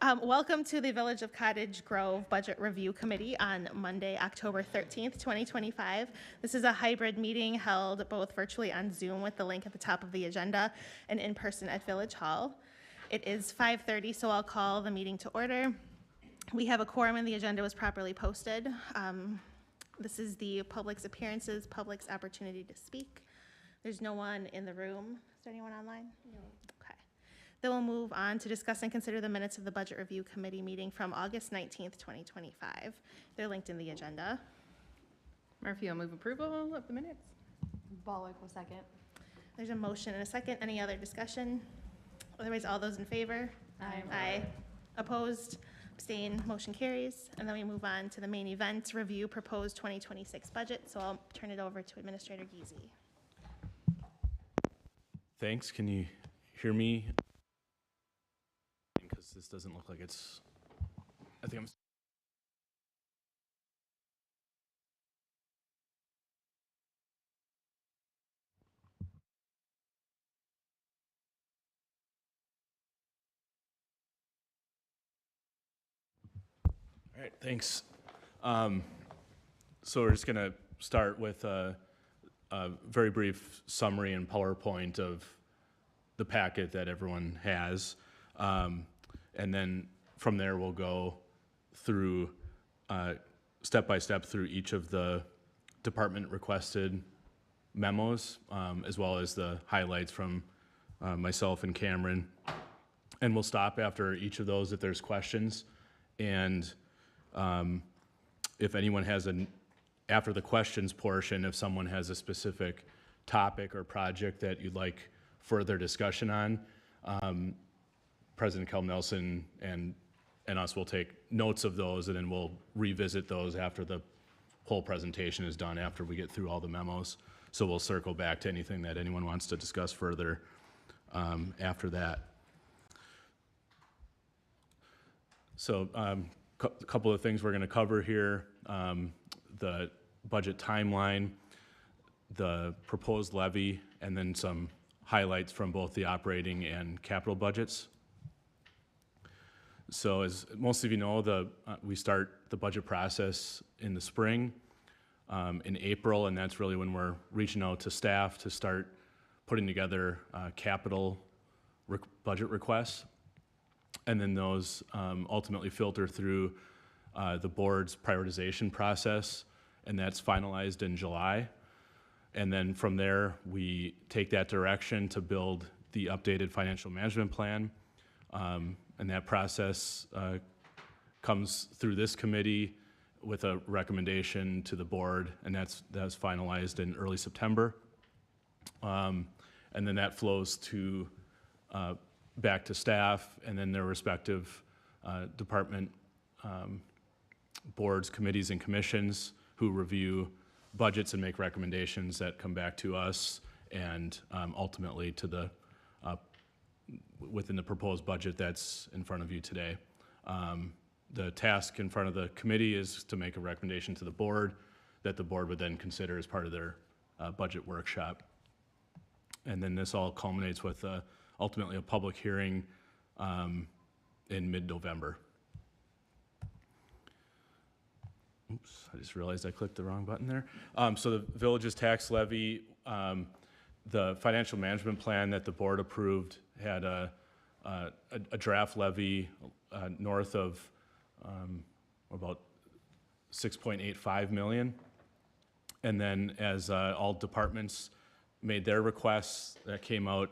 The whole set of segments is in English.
Welcome to the Village of Cottage Grove Budget Review Committee on Monday, October 13th, 2025. This is a hybrid meeting held both virtually on Zoom with the link at the top of the agenda and in person at Village Hall. It is 5:30, so I'll call the meeting to order. We have a quorum and the agenda was properly posted. This is the public's appearances, public's opportunity to speak. There's no one in the room. Is there anyone online? No. Okay. Then we'll move on to discuss and consider the minutes of the Budget Review Committee meeting from August 19th, 2025. They're linked in the agenda. Murphy will move approval of the minutes. Bollock will second. There's a motion and a second. Any other discussion? Otherwise, all those in favor? Aye. Aye. Opposed? Abstain? Motion carries. And then we move on to the main event, review proposed 2026 budget. So I'll turn it over to Administrator Giese. Thanks. Can you hear me? Because this doesn't look like it's, I think I'm. All right, thanks. So we're just going to start with a very brief summary and PowerPoint of the packet that everyone has. And then from there, we'll go through step by step through each of the department requested memos, as well as the highlights from myself and Cameron. And we'll stop after each of those if there's questions. And if anyone has after the questions portion, if someone has a specific topic or project that you'd like further discussion on, President Kel Nelson and us will take notes of those, and then we'll revisit those after the whole presentation is done, after we get through all the memos. So we'll circle back to anything that anyone wants to discuss further after that. So a couple of things we're going to cover here, the budget timeline, the proposed levy, and then some highlights from both the operating and capital budgets. So as most of you know, we start the budget process in the spring, in April, and that's really when we're reaching out to staff to start putting together capital budget requests. And then those ultimately filter through the board's prioritization process, and that's finalized in July. And then from there, we take that direction to build the updated financial management plan. And that process comes through this committee with a recommendation to the board, and that's finalized in early September. And then that flows to back to staff, and then their respective department boards, committees, and commissions who review budgets and make recommendations that come back to us, and ultimately to the within the proposed budget that's in front of you today. The task in front of the committee is to make a recommendation to the board that the board would then consider as part of their budget workshop. And then this all culminates with ultimately a public hearing in mid-November. Oops, I just realized I clicked the wrong button there. So the village's tax levy, the financial management plan that the board approved had a draft levy north of about 6.85 million. And then as all departments made their requests, that came out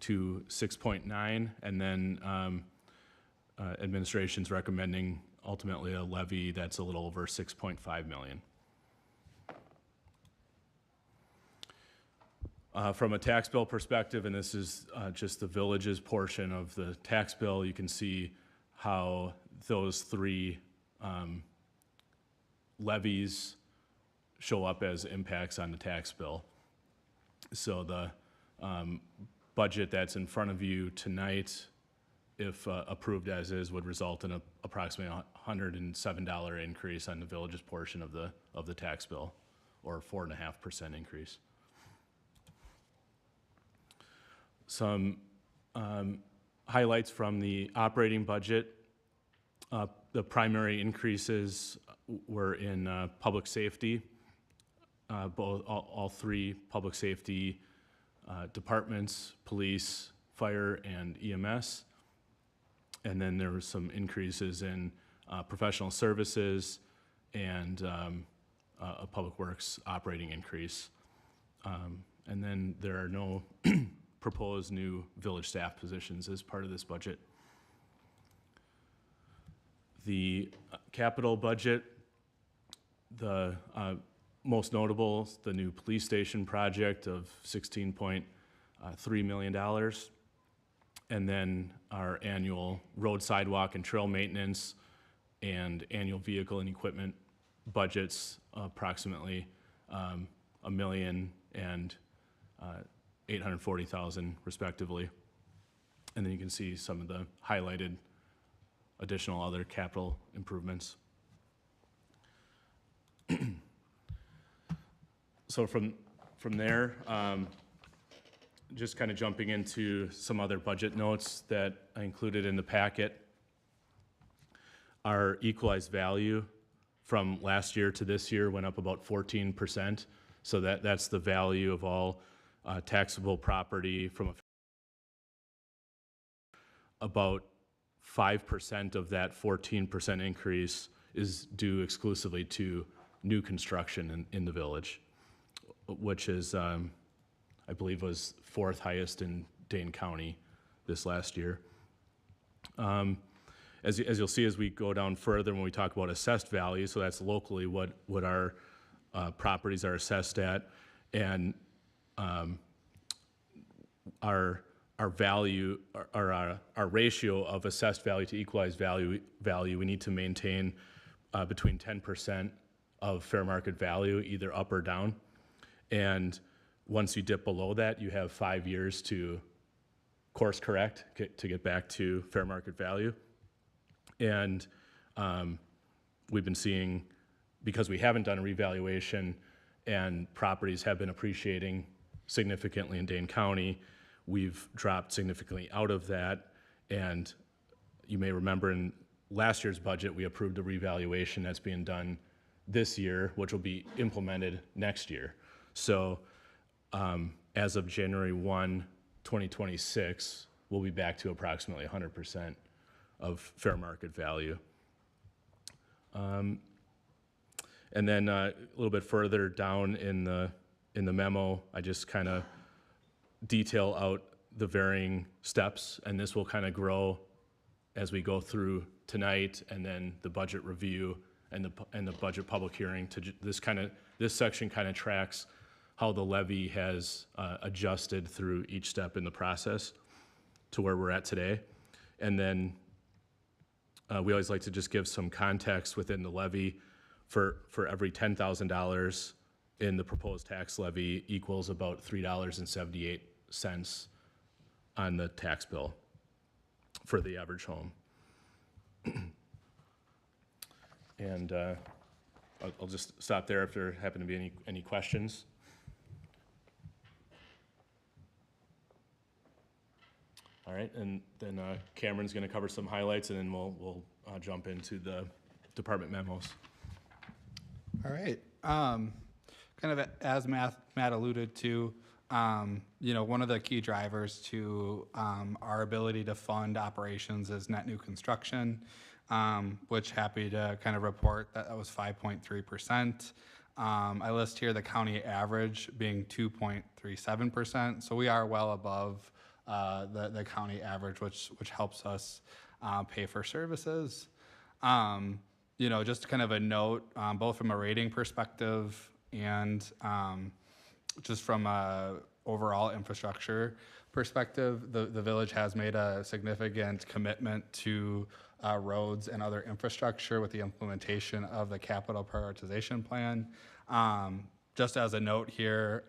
to 6.9, and then administration's recommending ultimately a levy that's a little over 6.5 million. From a tax bill perspective, and this is just the village's portion of the tax bill, you can see how those three levies show up as impacts on the tax bill. So the budget that's in front of you tonight, if approved as is, would result in approximately $107 increase on the village's portion of the tax bill, or 4.5% increase. Some highlights from the operating budget. The primary increases were in public safety, all three public safety departments, police, fire, and EMS. And then there were some increases in professional services and a public works operating increase. And then there are no proposed new village staff positions as part of this budget. The capital budget, the most notable, the new police station project of $16.3 million. And then our annual road, sidewalk, and trail maintenance and annual vehicle and equipment budgets, approximately $1 million and $840,000 respectively. And then you can see some of the highlighted additional other capital improvements. So from there, just kind of jumping into some other budget notes that I included in the packet. Our equalized value from last year to this year went up about 14%. So that's the value of all taxable property from about 5% of that 14% increase is due exclusively to new construction in the village, which is, I believe, was fourth highest in Dane County this last year. As you'll see as we go down further when we talk about assessed value, so that's locally what our properties are assessed at, and our value, our ratio of assessed value to equalized value, we need to maintain between 10% of fair market value, either up or down. And once you dip below that, you have 5 years to course correct to get back to fair market value. And we've been seeing, because we haven't done a revaluation and properties have been appreciating significantly in Dane County, we've dropped significantly out of that. And you may remember in last year's budget, we approved a revaluation that's being done this year, which will be implemented next year. So as of January 1, 2026, we'll be back to approximately 100% of fair market value. And then a little bit further down in the memo, I just kind of detail out the varying steps, and this will kind of grow as we go through tonight, and then the budget review and the budget public hearing. This section kind of tracks how the levy has adjusted through each step in the process to where we're at today. And then we always like to just give some context within the levy. For every $10,000 in the proposed tax levy equals about $3.78 on the tax bill for the average home. And I'll just stop there if there happen to be any questions. All right, and then Cameron's going to cover some highlights, and then we'll jump into the department memos. All right. Kind of as Matt alluded to, one of the key drivers to our ability to fund operations is net new construction, which happy to kind of report that was 5.3%. I list here the county average being 2.37%, so we are well above the county average, which helps us pay for services. Just kind of a note, both from a rating perspective and just from a overall infrastructure perspective, the village has made a significant commitment to roads and other infrastructure with the implementation of the capital prioritization plan. Just as a note here,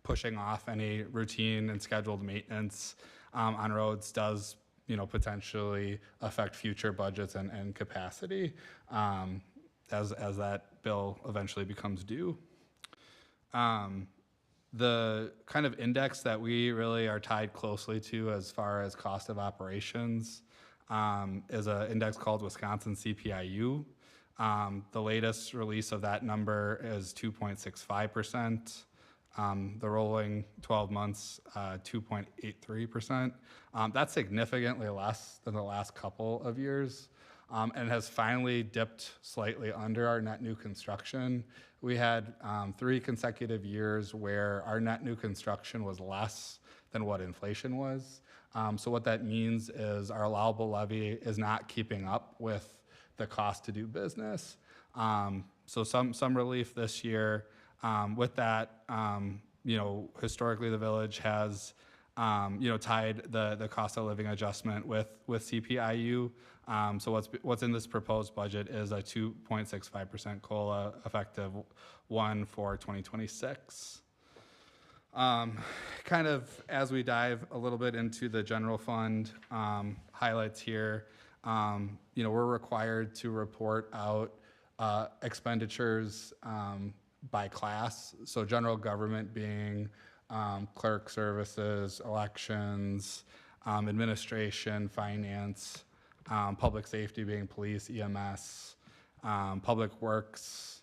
pushing off any routine and scheduled maintenance on roads does potentially affect future budgets and capacity as that bill eventually becomes due. The kind of index that we really are tied closely to as far as cost of operations is an index called Wisconsin CPIU. The latest release of that number is 2.65%. The rolling 12 months, 2.83%. That's significantly less than the last couple of years, and has finally dipped slightly under our net new construction. We had 3 consecutive years where our net new construction was less than what inflation was. So what that means is our allowable levy is not keeping up with the cost to do business. So some relief this year. With that, historically the village has, tied the cost of living adjustment with CPIU. So what's in this proposed budget is a 2.65% COLA effective 1/4/2026. Kind of as we dive a little bit into the general fund highlights here, we're required to report out expenditures by class. So general government being clerk services, elections, administration, finance, public safety being police, EMS, public works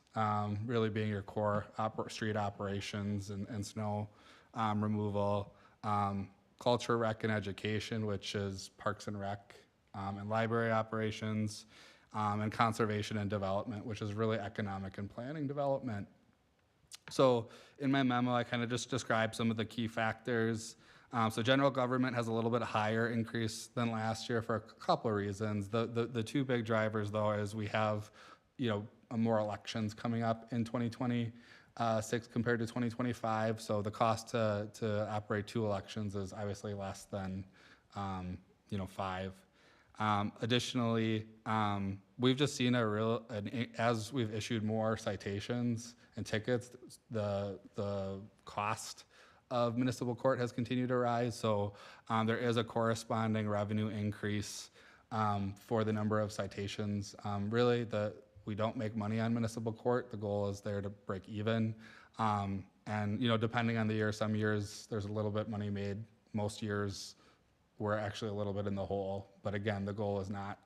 really being your core street operations and snow removal, culture, rec, and education, which is parks and rec and library operations, and conservation and development, which is really economic and planning development. So in my memo, I kind of just described some of the key factors. So general government has a little bit higher increase than last year for a couple of reasons. The 2 big drivers, though, is we have, more elections coming up in 2026 compared to 2025. So the cost to operate 2 elections is obviously less than, 5. Additionally, we've just seen as we've issued more citations and tickets, the cost of municipal court has continued to rise. So there is a corresponding revenue increase for the number of citations. Really, we don't make money on municipal court. The goal is there to break even. And depending on the year, some years there's a little bit money made. Most years we're actually a little bit in the hole. But again, the goal is not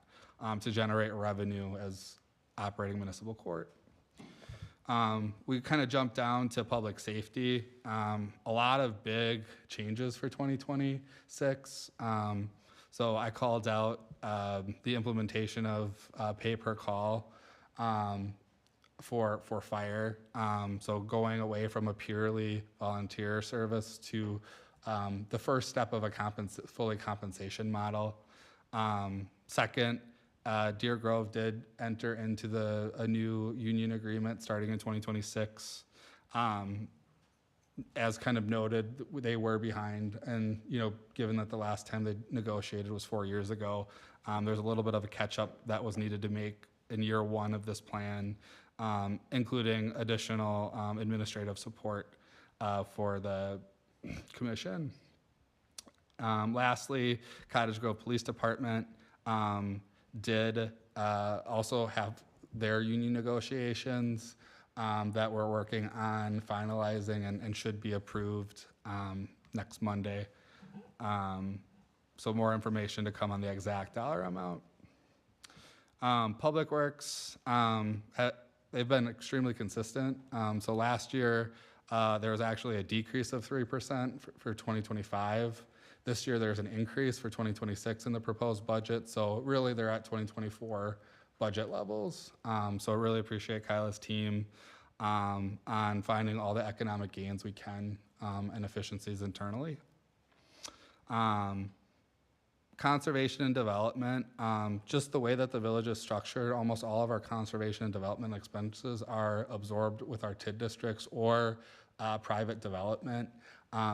to generate revenue as operating municipal court. We kind of jumped down to public safety. A lot of big changes for 2026. So I called out the implementation of pay per call for fire. So going away from a purely volunteer service to the first step of a fully compensation model. Second, Deer Grove did enter into a new union agreement starting in 2026. As kind of noted, they were behind, and given that the last time they negotiated was 4 years ago, there's a little bit of a catch-up that was needed to make in year 1 of this plan, including additional administrative support for the commission. Lastly, Cottage Grove Police Department did also have their union negotiations that we're working on finalizing and should be approved next Monday. So more information to come on the exact dollar amount. Public Works, they've been extremely consistent. So last year, there was actually a decrease of 3% for 2025. This year, there's an increase for 2026 in the proposed budget. So really, they're at 2024 budget levels. So I really appreciate Kyla's team on finding all the economic gains we can and efficiencies internally. Conservation and development, just the way that the village is structured, almost all of our conservation and development expenses are absorbed with our TID districts or private development.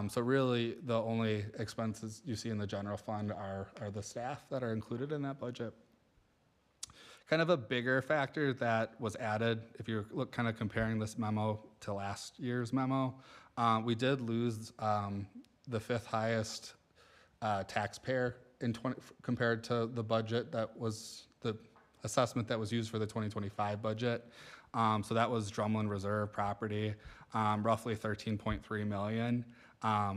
So really, the only expenses you see in the general fund are the staff that are included in that budget. Kind of a bigger factor that was added, if you're kind of comparing this memo to last year's memo, we did lose the 5th highest taxpayer compared to the budget that was the assessment that was used for the 2025 budget. So that was Drumlin Reserve property, roughly $13.3 million.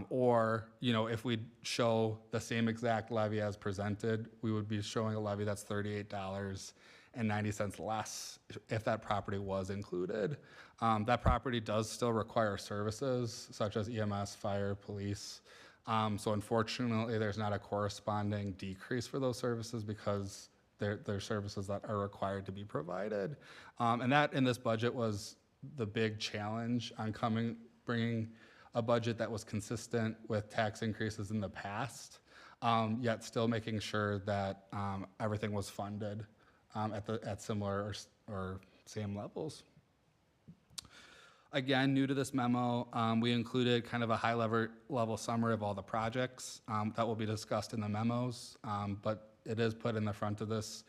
Or, if we show the same exact levy as presented, we would be showing a levy that's $38.90 less if that property was included. That property does still require services such as EMS, fire, police. So unfortunately, there's not a corresponding decrease for those services because they're services that are required to be provided. And that in this budget was the big challenge on bringing a budget that was consistent with tax increases in the past, yet still making sure that everything was funded at similar or same levels. Again, new to this memo, we included kind of a high-level summary of all the projects that will be discussed in the memos, but it is put in the front of this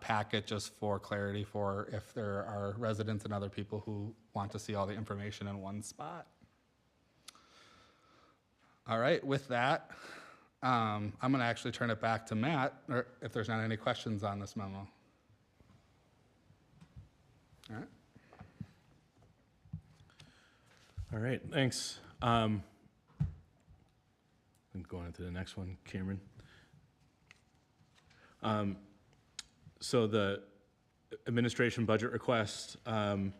packet just for clarity for if there are residents and other people who want to see all the information in one spot. All right, with that, I'm going to actually turn it back to Matt, or if there's not any questions on this memo. All right. All right, thanks. I'm going into the next one, Cameron. So the administration budget request that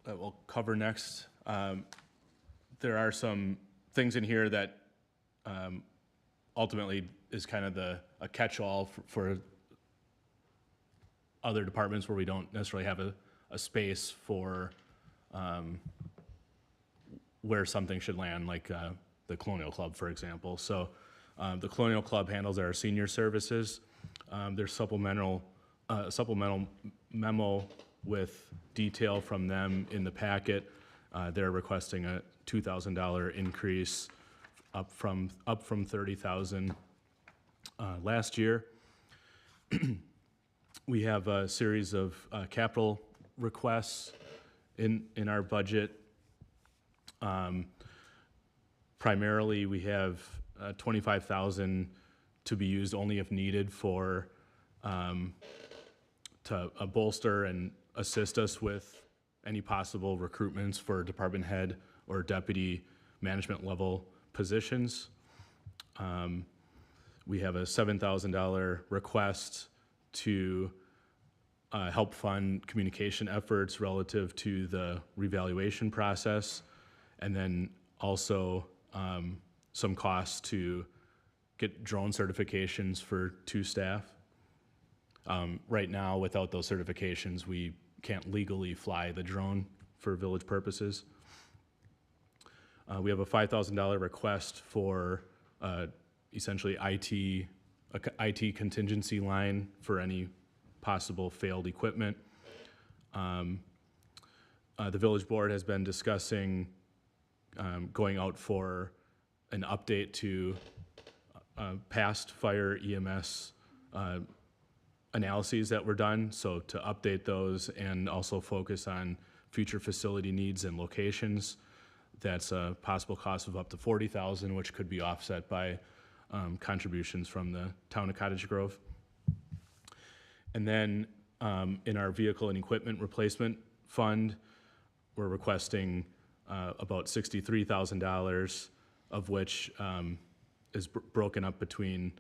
we'll cover next, there are some things in here that ultimately is kind of a catch-all for other departments where we don't necessarily have a space for where something should land, like the Colonial Club, for example. So the Colonial Club handles our senior services. There's supplemental memo with detail from them in the packet. They're requesting a $2,000 increase up from $30,000 last year. We have a series of capital requests in our budget. Primarily, we have $25,000 to be used only if needed for to bolster and assist us with any possible recruitments for department head or deputy management level positions. We have a $7,000 request to help fund communication efforts relative to the revaluation process, and then also some costs to get drone certifications for 2 staff. Right now, without those certifications, we can't legally fly the drone for village purposes. We have a $5,000 request for essentially IT contingency line for any possible failed equipment. The village board has been discussing going out for an update to past fire EMS analyses that were done, so to update those and also focus on future facility needs and locations. That's a possible cost of up to $40,000, which could be offset by contributions from the town of Cottage Grove. And then in our vehicle and equipment replacement fund, we're requesting about $63,000, of which is broken up between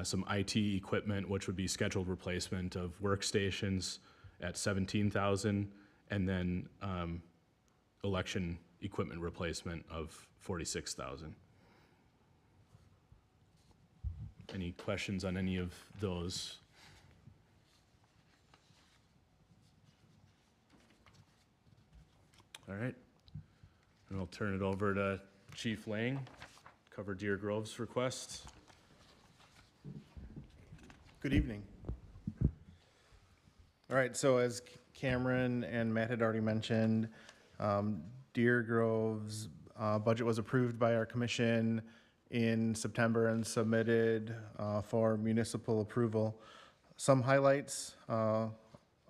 some IT equipment, which would be scheduled replacement of workstations at $17,000, and then election equipment replacement of $46,000. Any questions on any of those? All right, and I'll turn it over to Chief Lang, cover Deer Grove's request. Good evening. All right, so as Cameron and Matt had already mentioned, Deer Grove's budget was approved by our commission in September and submitted for municipal approval. Some highlights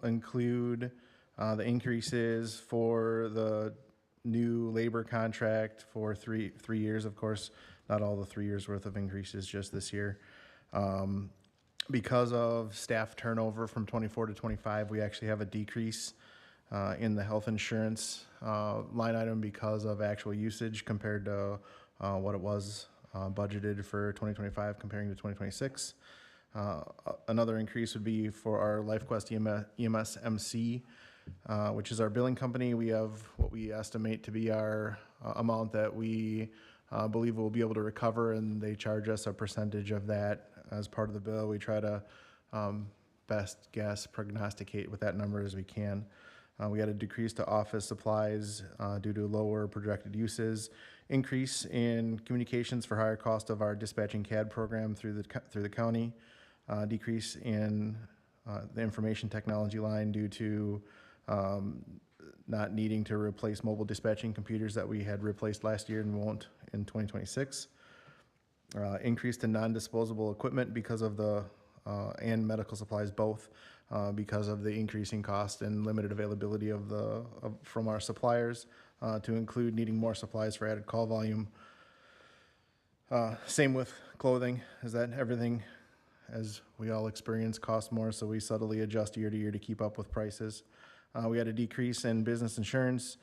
include the increases for the new labor contract for three years, of course, not all the 3 years worth of increases, just this year. Because of staff turnover from 24 to 25, we actually have a decrease in the health insurance line item because of actual usage compared to what it was budgeted for 2025 comparing to 2026. Another increase would be for our LifeQuest EMS MC, which is our billing company. We have what we estimate to be our amount that we believe we'll be able to recover, and they charge us a percentage of that as part of the bill. We try to best guess, prognosticate with that number as we can. We had a decrease to office supplies due to lower projected uses, increase in communications for higher cost of our dispatching CAD program through the county, decrease in the information technology line due to not needing to replace mobile dispatching computers that we had replaced last year and won't in 2026. Increase to non-disposable equipment because of the, and medical supplies both, because of the increasing cost and limited availability from our suppliers, to include needing more supplies for added call volume. Same with clothing, is that everything, as we all experience, costs more, so we subtly adjust year to year to keep up with prices. We had a decrease in business insurance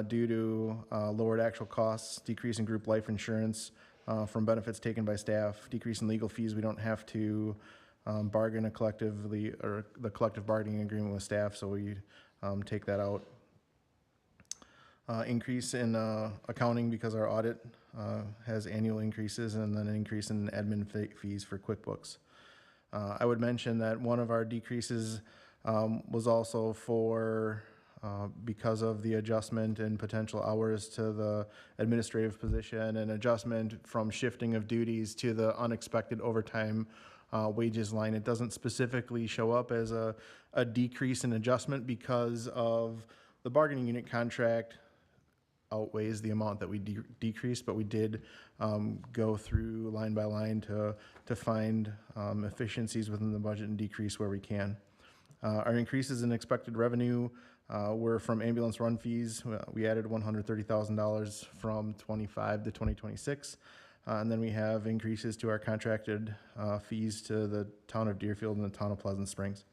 due to lowered actual costs, decrease in group life insurance from benefits taken by staff, decrease in legal fees. We don't have to bargain the collective bargaining agreement with staff, so we take that out. Increase in accounting because our audit has annual increases, and then an increase in admin fees for QuickBooks. I would mention that one of our decreases was also for because of the adjustment in potential hours to the administrative position and adjustment from shifting of duties to the unexpected overtime wages line. It doesn't specifically show up as a decrease in adjustment because of the bargaining unit contract outweighs the amount that we decreased, but we did go through line by line to find efficiencies within the budget and decrease where we can. Our increases in expected revenue were from ambulance run fees. We added $130,000 from 25 to 2026. And then we have increases to our contracted fees to the town of Deerfield and the town of Pleasant Springs.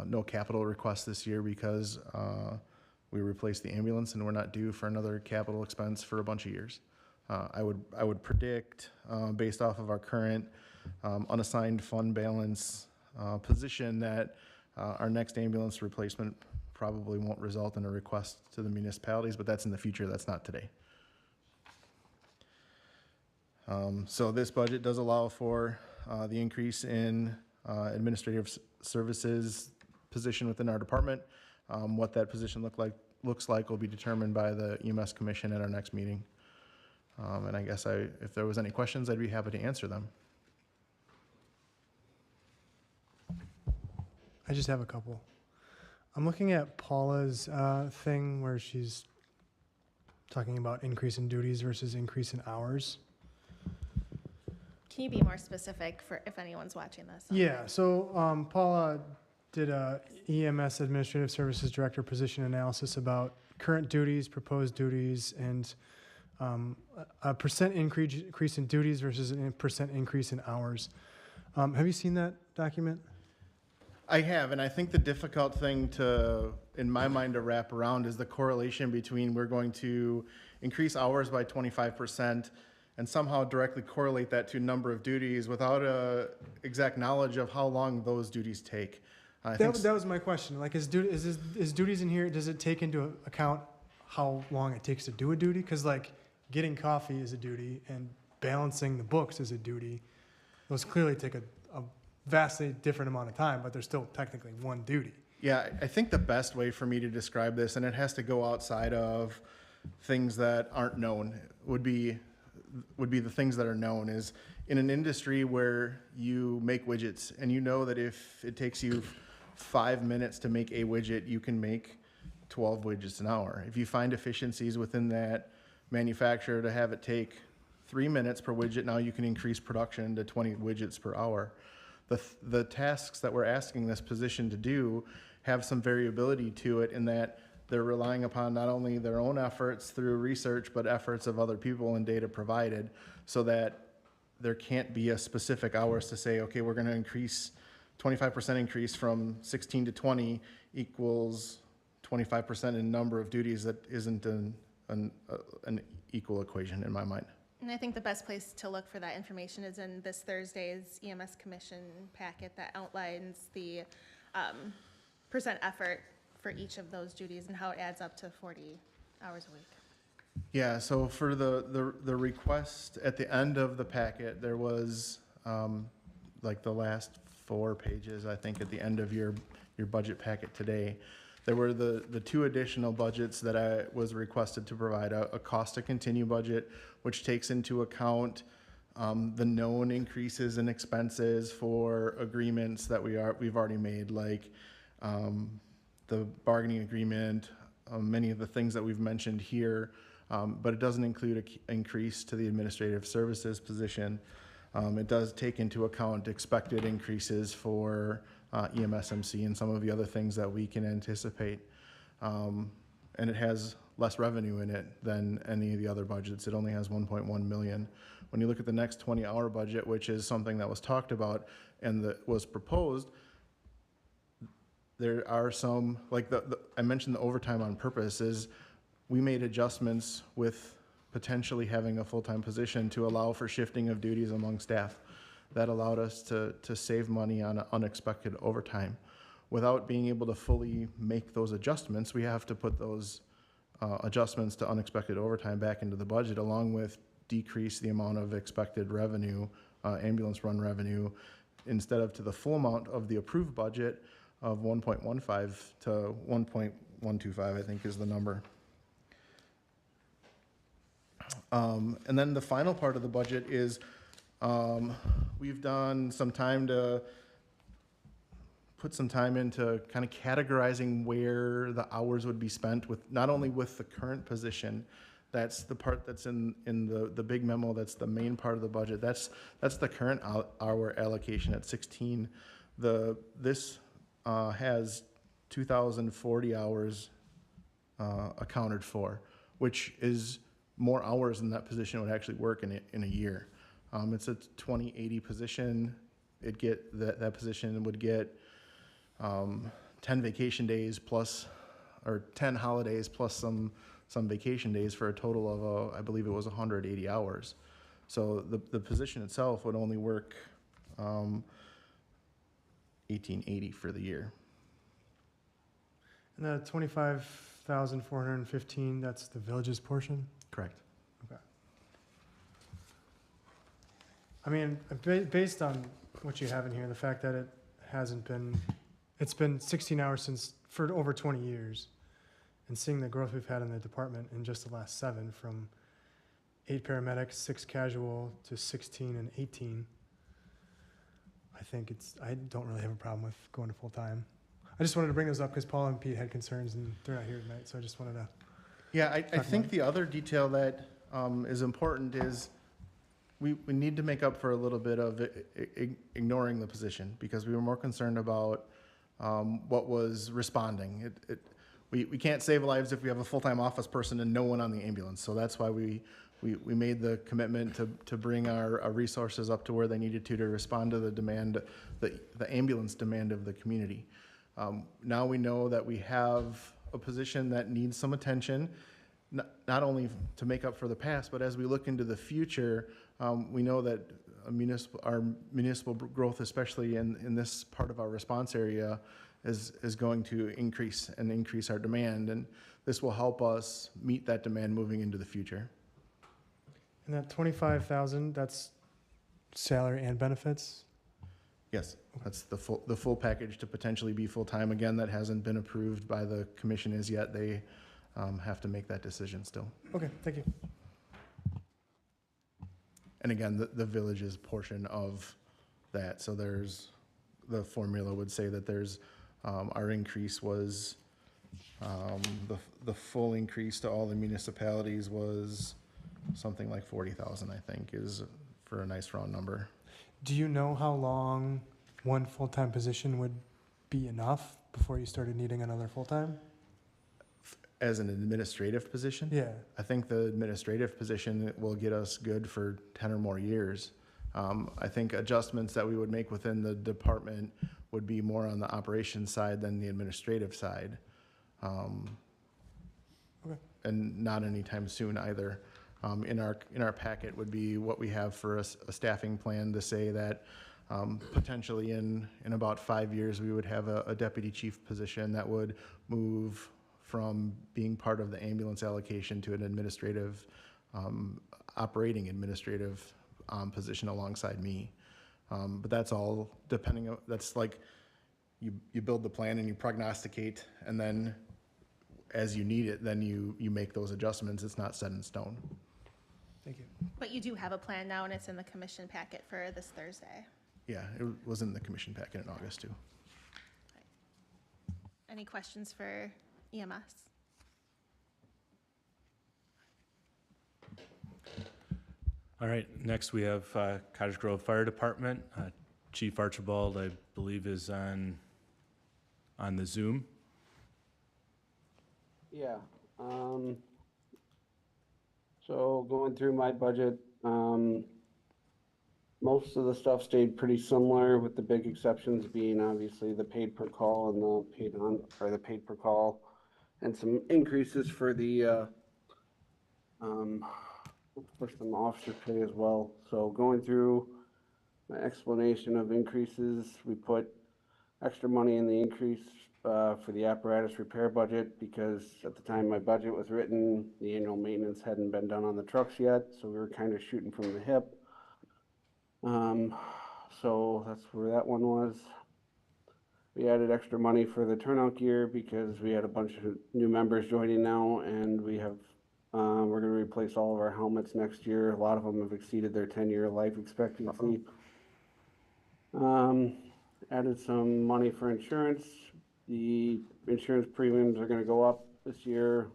No capital requests this year because we replaced the ambulance and we're not due for another capital expense for a bunch of years. I would predict, based off of our current unassigned fund balance position, that our next ambulance replacement probably won't result in a request to the municipalities, but that's in the future, that's not today. So this budget does allow for the increase in administrative services position within our department. What that position looks like will be determined by the EMS Commission at our next meeting. And I guess if there was any questions, I'd be happy to answer them. I just have a couple. I'm looking at Paula's thing where she's talking about increase in duties versus increase in hours. Can you be more specific for if anyone's watching this? Yeah, so Paula did a EMS Administrative Services Director position analysis about current duties, proposed duties, and a percent increase in duties versus a percent increase in hours. Have you seen that document? I have, and I think the difficult thing in my mind, to wrap around is the correlation between we're going to increase hours by 25% and somehow directly correlate that to number of duties without a exact knowledge of how long those duties take. That was my question. Like, is duties in here, does it take into account how long it takes to do a duty? Because, like, getting coffee is a duty and balancing the books is a duty. Those clearly take a vastly different amount of time, but they're still technically one duty. Yeah, I think the best way for me to describe this, and it has to go outside of things that aren't known, would be the things that are known, is in an industry where you make widgets and you know that if it takes you 5 minutes to make a widget, you can make 12 widgets an hour. If you find efficiencies within that manufacturer to have it take 3 minutes per widget, now you can increase production to 20 widgets per hour. The tasks that we're asking this position to do have some variability to it in that they're relying upon not only their own efforts through research, but efforts of other people and data provided, so that there can't be a specific hours to say, okay, we're going to increase 25% increase from 16 to 20 equals 25% in number of duties. That isn't an equal equation in my mind. And I think the best place to look for that information is in this Thursday's EMS Commission packet that outlines the percent effort for each of those duties and how it adds up to 40 hours a week. Yeah, so for the request at the end of the packet, there was, like the last 4 pages, I think, at the end of your budget packet today. There were the 2 additional budgets that I was requested to provide, a cost to continue budget, which takes into account the known increases in expenses for agreements that we've already made, like the bargaining agreement, many of the things that we've mentioned here, but it doesn't include an increase to the administrative services position. It does take into account expected increases for EMSMC and some of the other things that we can anticipate. And it has less revenue in it than any of the other budgets. It only has 1.1 million. When you look at the next 20-hour budget, which is something that was talked about and that was proposed, there are some, like I mentioned the overtime on purpose, is we made adjustments with potentially having a full-time position to allow for shifting of duties among staff. That allowed us to save money on unexpected overtime. Without being able to fully make those adjustments, we have to put those adjustments to unexpected overtime back into the budget, along with decrease the amount of expected revenue, ambulance run revenue, instead of to the full amount of the approved budget of 1.15 to 1.125, I think is the number. And then the final part of the budget is we've done some time to put some time into kind of categorizing where the hours would be spent with, not only with the current position, that's the part that's in the big memo, that's the main part of the budget. That's the current hour allocation at 16. This has 2,040 hours accounted for, which is more hours than that position would actually work in a year. It's a 2080 position. That position would get 10 vacation days plus, or 10 holidays plus some vacation days for a total of, I believe it was 180 hours. So the position itself would only work 1880 for the year. And the 25,415, that's the village's portion? Correct. Okay. I mean, based on what you have in here, the fact that it's been 16 hours for over 20 years, and seeing the growth we've had in the department in just the last 7, from 8 paramedics, 6 casual, to 16 and 18, I don't really have a problem with going to full-time. I just wanted to bring those up because Paul and Pete had concerns, and they're not here tonight, so I just wanted to. Yeah, I think the other detail that is important is we need to make up for a little bit of ignoring the position, because we were more concerned about what was responding. We can't save lives if we have a full-time office person and no one on the ambulance. So that's why we made the commitment to bring our resources up to where they needed to respond to the demand, the ambulance demand of the community. Now we know that we have a position that needs some attention, not only to make up for the past, but as we look into the future, we know that our municipal growth, especially in this part of our response area, is going to increase our demand, and this will help us meet that demand moving into the future. And that 25,000, that's salary and benefits? Yes, that's the full package to potentially be full-time. Again, that hasn't been approved by the commission as yet. They have to make that decision still. Okay, thank you. And again, the village's portion of that. So the formula would say that our increase was, the full increase to all the municipalities was something like 40,000, I think, is for a nice round number. Do you know how long one full-time position would be enough before you started needing another full-time? As an administrative position? Yeah. I think the administrative position will get us good for 10 or more years. I think adjustments that we would make within the department would be more on the operations side than the administrative side. Okay. And not anytime soon either. In our packet would be what we have for a staffing plan to say that potentially in about 5 years, we would have a deputy chief position that would move from being part of the ambulance allocation to an administrative, operating administrative position alongside me. But that's all depending on, that's like, you build the plan and you prognosticate, and then as you need it, then you make those adjustments. It's not set in stone. Thank you. But you do have a plan now, and it's in the commission packet for this Thursday. Yeah, it was in the commission packet in August too. Any questions for EMS? All right, next we have Cottage Grove Fire Department. Chief Archibald, I believe, is on the Zoom. Yeah, so going through my budget, most of the stuff stayed pretty similar, with the big exceptions being obviously the paid per call and the paid per call, and some increases for the, for some officer pay as well. So going through my explanation of increases, we put extra money in the increase for the apparatus repair budget, because at the time my budget was written, the annual maintenance hadn't been done on the trucks yet, so we were kind of shooting from the hip. So that's where that one was. We added extra money for the turnout gear because we had a bunch of new members joining now, and we have we're going to replace all of our helmets next year. A lot of them have exceeded their 10-year life expectancy. Added some money for insurance. The insurance premiums are going to go up this year.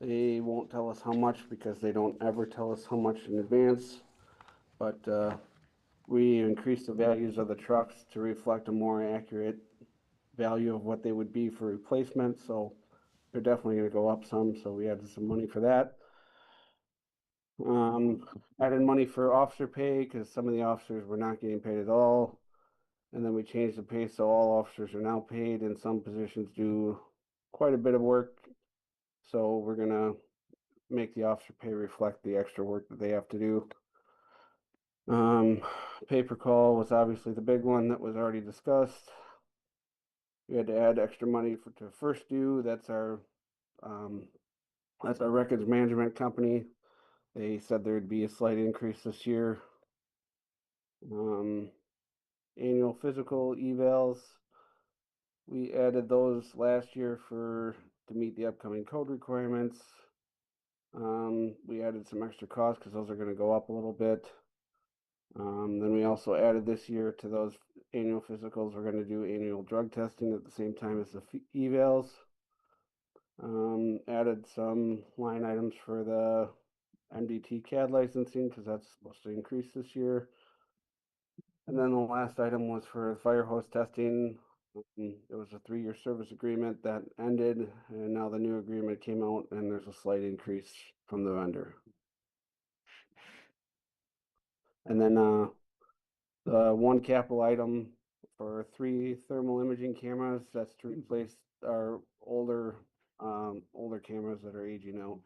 They won't tell us how much because they don't ever tell us how much in advance. But we increased the values of the trucks to reflect a more accurate value of what they would be for replacement. So they're definitely going to go up some. So we added some money for that. Added money for officer pay because some of the officers were not getting paid at all. And then we changed the pay so all officers are now paid, and some positions do quite a bit of work. So we're going to make the officer pay reflect the extra work that they have to do. Pay per call was obviously the big one that was already discussed. We had to add extra money to First Due. That's our records management company. They said there'd be a slight increase this year. Annual physical evals, we added those last year to meet the upcoming code requirements. We added some extra costs because those are going to go up a little bit. Then we also added this year to those annual physicals, we're going to do annual drug testing at the same time as the evals. Added some line items for the MDT CAD licensing because that's supposed to increase this year. And then the last item was for fire hose testing. It was a 3-year service agreement that ended, and now the new agreement came out, and there's a slight increase from the vendor. And then the one capital item for 3 thermal imaging cameras, that's to replace our older cameras that are aging out.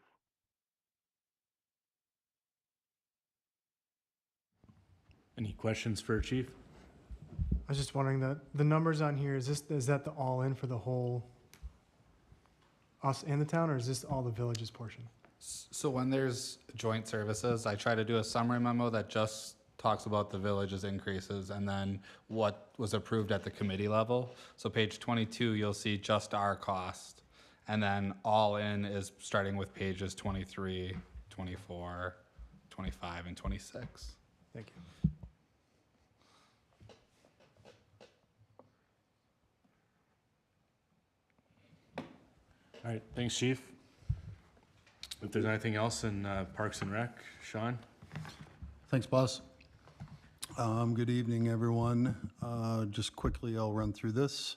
Any questions for Chief? I was just wondering that the numbers on here, is that the all-in for the whole us and the town, or is this all the village's portion? So when there's joint services, I try to do a summary memo that just talks about the village's increases and then what was approved at the committee level. So page 22, you'll see just our cost. And then all in is starting with pages 23, 24, 25, and 26. Thank you. All right, thanks, Chief. If there's anything else in Parks and Rec, Sean? Thanks, boss. Good evening, everyone. Just quickly, I'll run through this.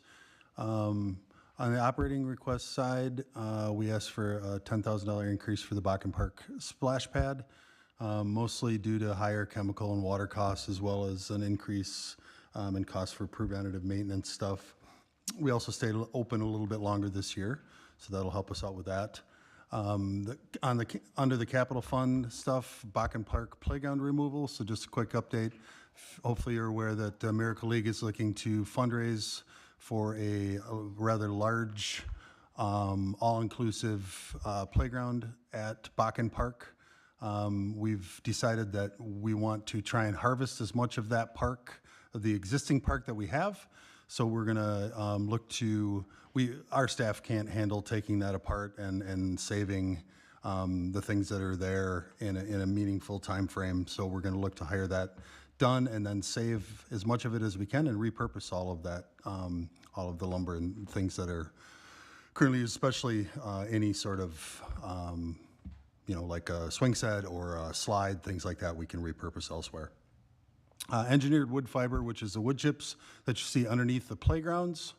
On the operating request side, we asked for a $10,000 increase for the Bakken Park splash pad, mostly due to higher chemical and water costs, as well as an increase in costs for preventative maintenance stuff. We also stayed open a little bit longer this year, so that'll help us out with that. Under the capital fund stuff, Bakken Park playground removal. So just a quick update. Hopefully you're aware that Miracle League is looking to fundraise for a rather large, all-inclusive playground at Bakken Park. We've decided that we want to try and harvest as much of that park, of the existing park that we have. So we're gonna look to, our staff can't handle taking that apart and saving the things that are there in a meaningful time frame. So we're gonna look to hire that done and then save as much of it as we can and repurpose all of that, all of the lumber and things that are currently, especially any sort of, like a swing set or a slide, things like that, we can repurpose elsewhere. Engineered wood fiber, which is the wood chips that you see underneath the playgrounds.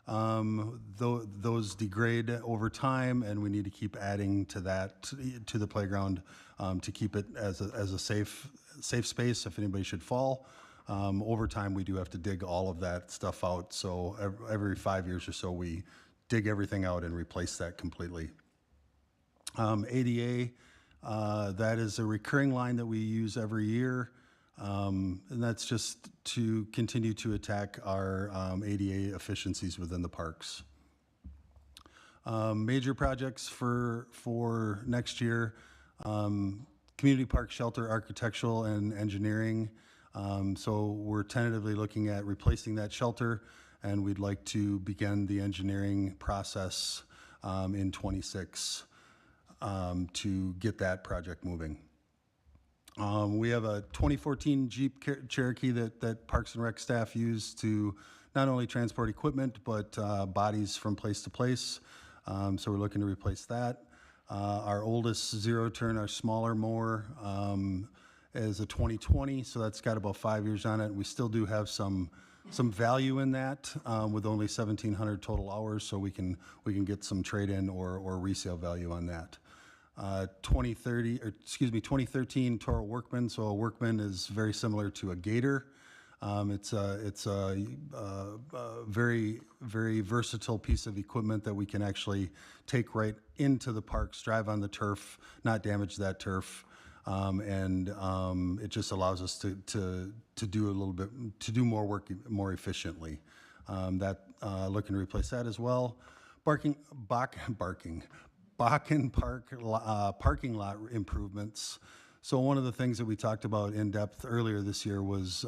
Those degrade over time, and we need to keep adding to that, to the playground, to keep it as a safe space if anybody should fall. Over time, we do have to dig all of that stuff out. So every 5 years or so, we dig everything out and replace that completely. ADA, that is a recurring line that we use every year. And that's just to continue to attack our ADA efficiencies within the parks. Major projects for next year, community park shelter, architectural and engineering. So we're tentatively looking at replacing that shelter, and we'd like to begin the engineering process in '26 to get that project moving. We have a 2014 Jeep Cherokee that Parks and Rec staff use to not only transport equipment, but bodies from place to place. So we're looking to replace that. Our oldest zero-turn, our smaller mower, is a 2020, so that's got about 5 years on it. We still do have some value in that with only 1,700 total hours, so we can get some trade-in or resale value on that. 2013 Toro Workman. So a Workman is very similar to a Gator. It's a very, very versatile piece of equipment that we can actually take right into the parks, drive on the turf, not damage that turf. And it just allows us to do more work more efficiently. Looking to replace that as well. Bakken Park parking lot improvements. So one of the things that we talked about in depth earlier this year was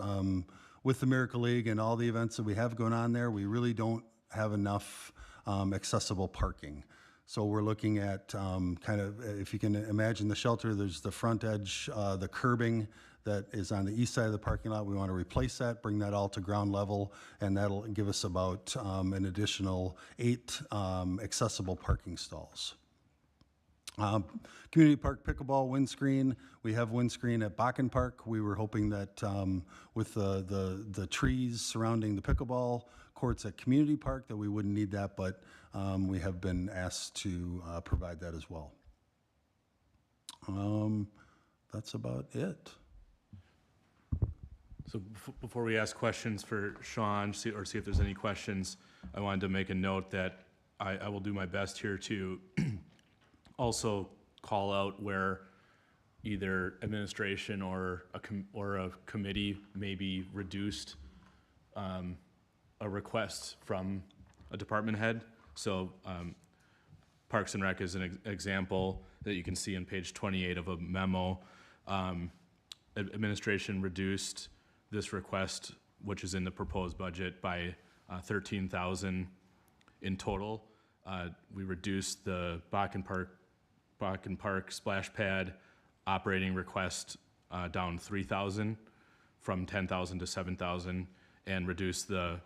with the Miracle League and all the events that we have going on there, we really don't have enough accessible parking. So we're looking at kind of, if you can imagine the shelter, there's the front edge, the curbing that is on the east side of the parking lot. We want to replace that, bring that all to ground level, and that'll give us about an additional 8 accessible parking stalls. Community Park pickleball windscreen. We have windscreen at Bakken Park. We were hoping that with the trees surrounding the pickleball courts at Community Park that we wouldn't need that, but we have been asked to provide that as well. That's about it. So before we ask questions for Sean, see if there's any questions, I wanted to make a note that I will do my best here to also call out where either administration or a committee may be reduced a request from a department head. So Parks and Rec is an example that you can see on page 28 of a memo. Administration reduced this request, which is in the proposed budget, by $13,000 in total. We reduced the Bakken Park splash pad operating request down $3,000 from $10,000 to $7,000, and reduced the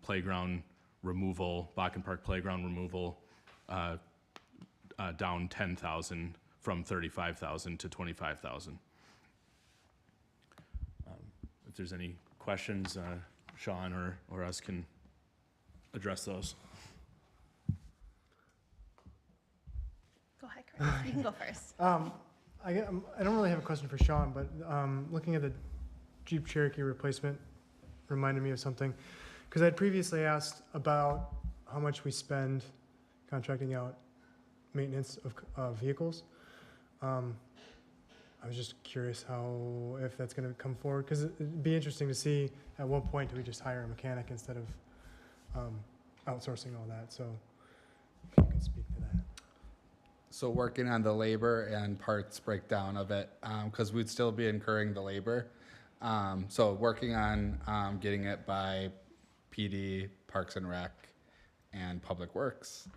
playground removal, Bakken Park playground removal, down $10,000 from $35,000 to $25,000. If there's any questions, Sean or us can address those. Go ahead, Chris. You can go first. I don't really have a question for Sean, but looking at the Jeep Cherokee replacement reminded me of something. Because I'd previously asked about how much we spend contracting out maintenance of vehicles. I was just curious if that's gonna come forward, because it'd be interesting to see at what point do we just hire a mechanic instead of outsourcing all that, so if you could speak to that. So working on the labor and parts breakdown of it, because we'd still be incurring the labor. So working on getting it by PD, Parks and Rec, and Public Works.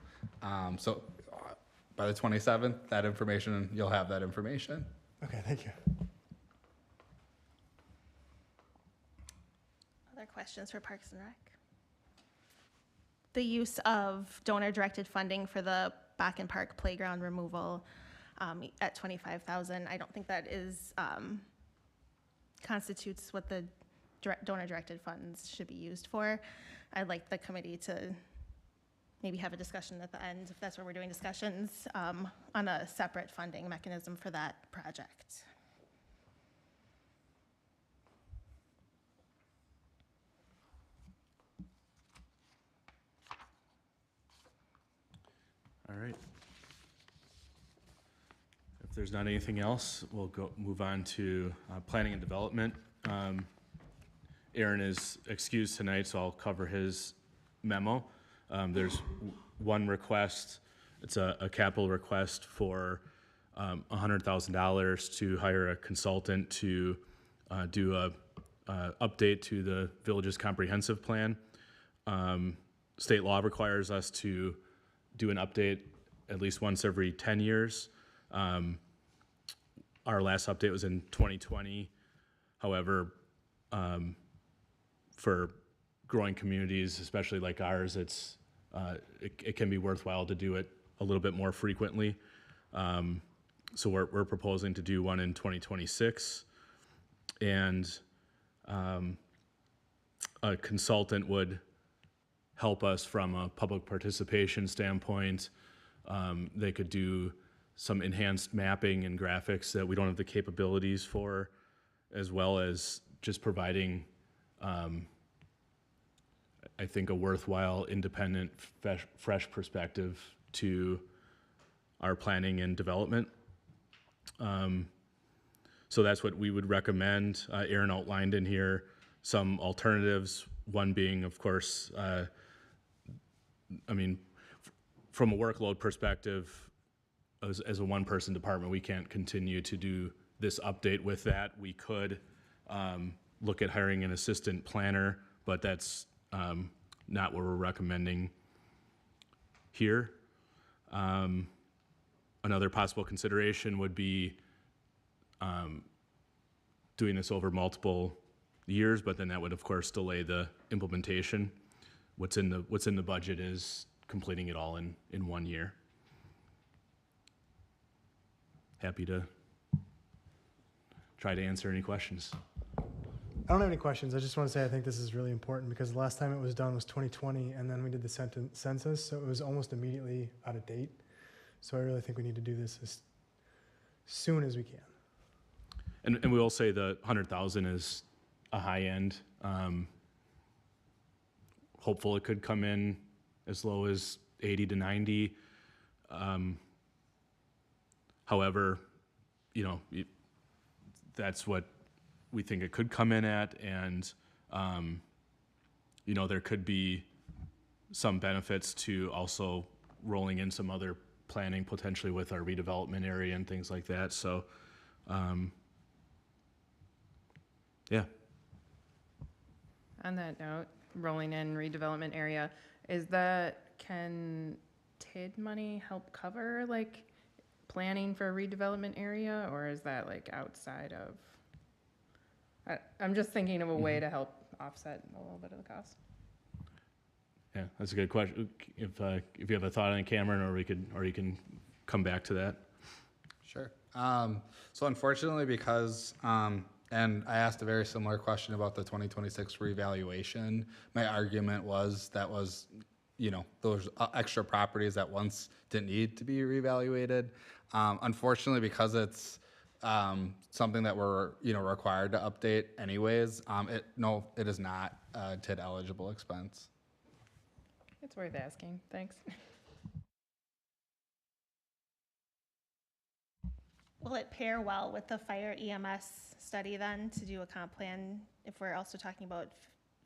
So by the 27th, you'll have that information. Okay, thank you. Other questions for Parks and Rec? The use of donor-directed funding for the Back and Park playground removal at $25,000, I don't think that is, constitutes what the donor-directed funds should be used for. I'd like the committee to maybe have a discussion at the end, if that's where we're doing discussions, on a separate funding mechanism for that project. All right. If there's not anything else, we'll move on to planning and development. Aaron is excused tonight, so I'll cover his memo. There's one request. It's a capital request for $100,000 to hire a consultant to do a update to the village's comprehensive plan. State law requires us to do an update at least once every 10 years. Our last update was in 2020. However, for growing communities, especially like ours, it can be worthwhile to do it a little bit more frequently. So we're proposing to do one in 2026. And a consultant would help us from a public participation standpoint. They could do some enhanced mapping and graphics that we don't have the capabilities for, as well as just providing, I think, a worthwhile, independent, fresh perspective to our planning and development. So that's what we would recommend. Aaron outlined in here some alternatives, one being, of course, from a workload perspective, as a one-person department, we can't continue to do this update with that. We could look at hiring an assistant planner, but that's not what we're recommending here. Another possible consideration would be doing this over multiple years, but then that would, of course, delay the implementation. What's in the budget is completing it all in 1 year. Happy to try to answer any questions. I don't have any questions. I just want to say I think this is really important, because the last time it was done was 2020, and then we did the census, so it was almost immediately out of date. So I really think we need to do this as soon as we can. And we will say the 100,000 is a high end. Hopeful it could come in as low as 80 to 90. However, that's what we think it could come in at, and there could be some benefits to also rolling in some other planning potentially with our redevelopment area and things like that. So, yeah. On that note, rolling in redevelopment area, can TID money help cover like planning for a redevelopment area, or is that like outside of? I'm just thinking of a way to help offset a little bit of the cost. Yeah, that's a good question. If you have a thought on it, Cameron, or you can come back to that. Sure. So unfortunately, because, and I asked a very similar question about the 2026 revaluation, my argument was those extra properties that once didn't need to be reevaluated. Unfortunately, because it's something that we're required to update anyways, it is not a TID eligible expense. It's worth asking. Thanks. Will it pair well with the fire EMS study then to do a comp plan if we're also talking about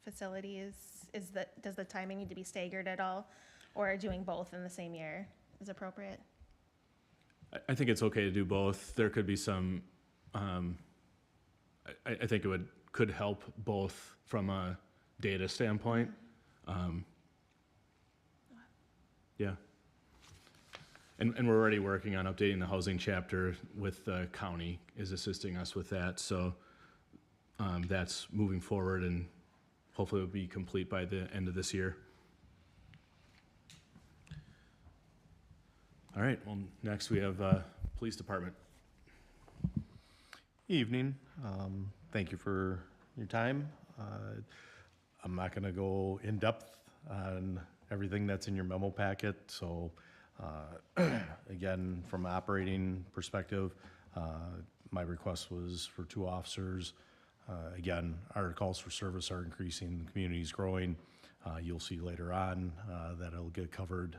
facilities? Does the timing need to be staggered at all? Or doing both in the same year is appropriate? I think it's okay to do both. There could be some, I think could help both from a data standpoint. Yeah. And we're already working on updating the housing chapter with the county is assisting us with that. So that's moving forward and hopefully will be complete by the end of this year. All right, well, next we have Police Department. Evening. Thank you for your time. I'm not going to go in depth on everything that's in your memo packet. So again, from an operating perspective, my request was for 2 officers. Again, our calls for service are increasing, the community is growing. You'll see later on that it'll get covered,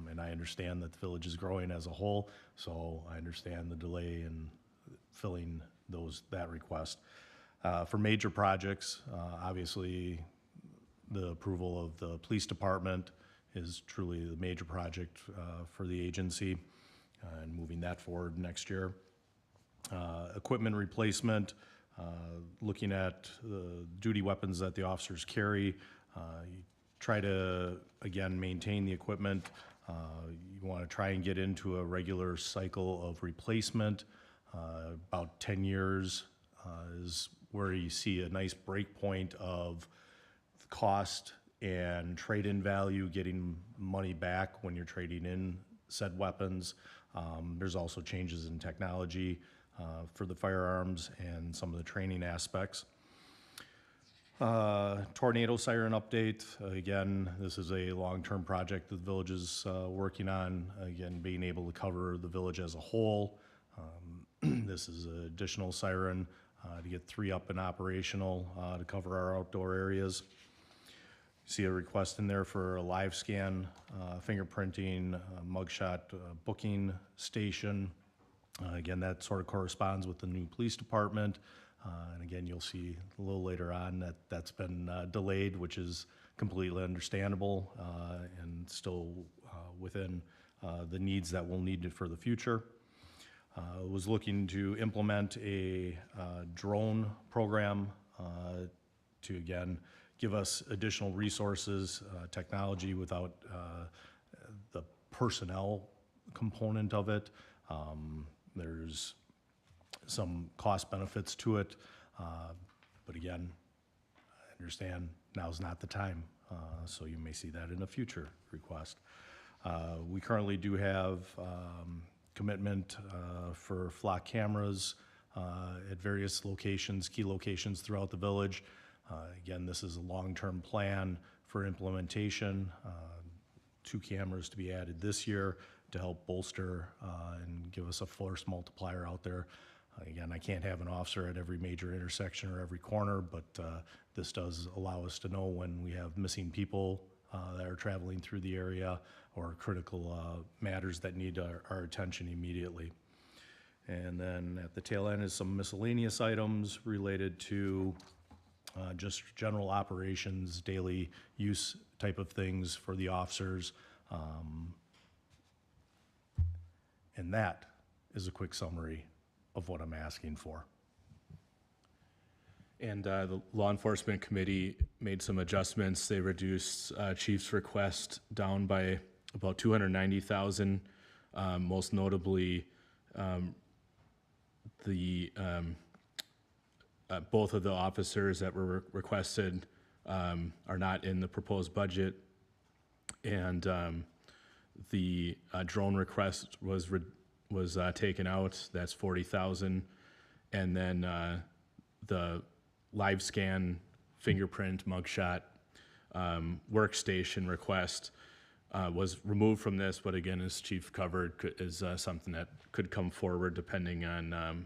and I understand that the village is growing as a whole, so I understand the delay in filling that request. For major projects, obviously, the approval of the police department is truly the major project for the agency, and moving that forward next year. Equipment replacement, looking at the duty weapons that the officers carry, you try to, again, maintain the equipment. You want to try and get into a regular cycle of replacement. About 10 years is where you see a nice break point of cost and trade-in value, getting money back when you're trading in said weapons. There's also changes in technology for the firearms and some of the training aspects. Tornado siren update. Again, this is a long-term project that the village is working on. Again, being able to cover the village as a whole. This is an additional siren to get 3 up and operational to cover our outdoor areas. See a request in there for a live scan, fingerprinting, mugshot booking station. Again, that sort of corresponds with the new police department. And again, you'll see a little later on that that's been delayed, which is completely understandable and still within the needs that we'll need for the future. Was looking to implement a drone program to, again, give us additional resources, technology without the personnel component of it. There's some cost benefits to it, but again, I understand now's not the time, so you may see that in a future request. We currently do have commitment for flock cameras at various locations, key locations throughout the village. Again, this is a long-term plan for implementation. 2 cameras to be added this year to help bolster and give us a force multiplier out there. Again, I can't have an officer at every major intersection or every corner, but this does allow us to know when we have missing people that are traveling through the area or critical matters that need our attention immediately. And then at the tail end is some miscellaneous items related to just general operations, daily use type of things for the officers. And that is a quick summary of what I'm asking for. And the Law Enforcement Committee made some adjustments. They reduced Chief's request down by about $290,000. Most notably, both of the officers that were requested are not in the proposed budget, and the drone request was taken out. That's $40,000, and then the live scan, fingerprint, mugshot, workstation request was removed from this, but again, as Chief covered, is something that could come forward depending on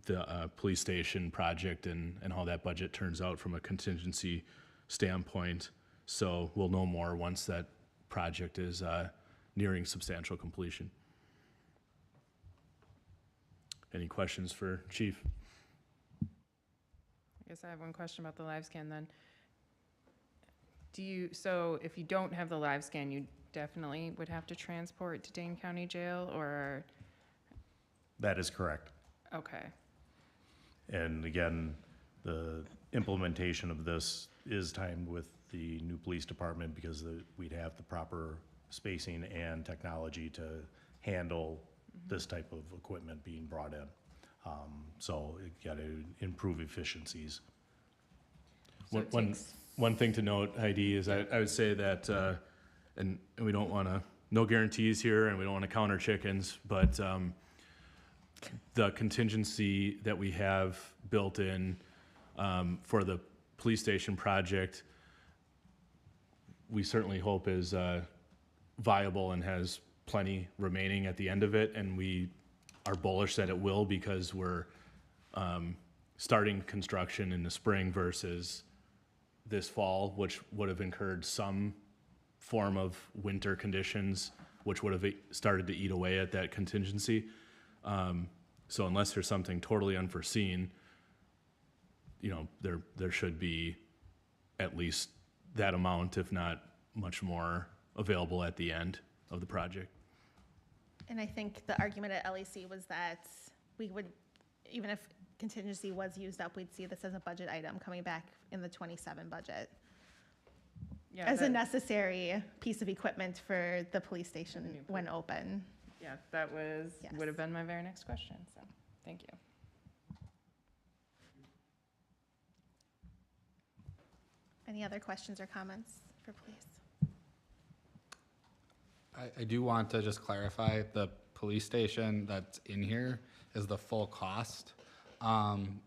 the police station project and how that budget turns out from a contingency standpoint. So we'll know more once that project is nearing substantial completion. any questions for Chief? I guess I have one question about the live scan then. So if you don't have the live scan, you definitely would have to transport to Dane County Jail, or, That is correct. okay, And again, the implementation of this is timed with the new police department because we'd have the proper spacing and technology to handle this type of equipment being brought in. So it got to improve efficiencies. So it One takes- one thing to note, Heidi, is I would say that, and we don't want to, no guarantees here, and we don't want to counter chickens, but the contingency that we have built in for the police station project, we certainly hope is viable and has plenty remaining at the end of it, and we are bullish that it will because we're starting construction in the spring versus this fall, which would have incurred some form of winter conditions, which would have started to eat away at that contingency. So unless there's something totally unforeseen, you know, there should be at least that amount, if not much more, available at the end of the project. And I think the argument at LEC was that we would, even if contingency was used up, we'd see this as a budget item coming back in the 27 budget yeah, as a that- necessary piece of equipment for the police the station new when open. Yeah, that was, Yes. would have been my very next question, so, thank you. Any other questions or comments for police? I do want to just clarify, the police station that's in here is the full cost.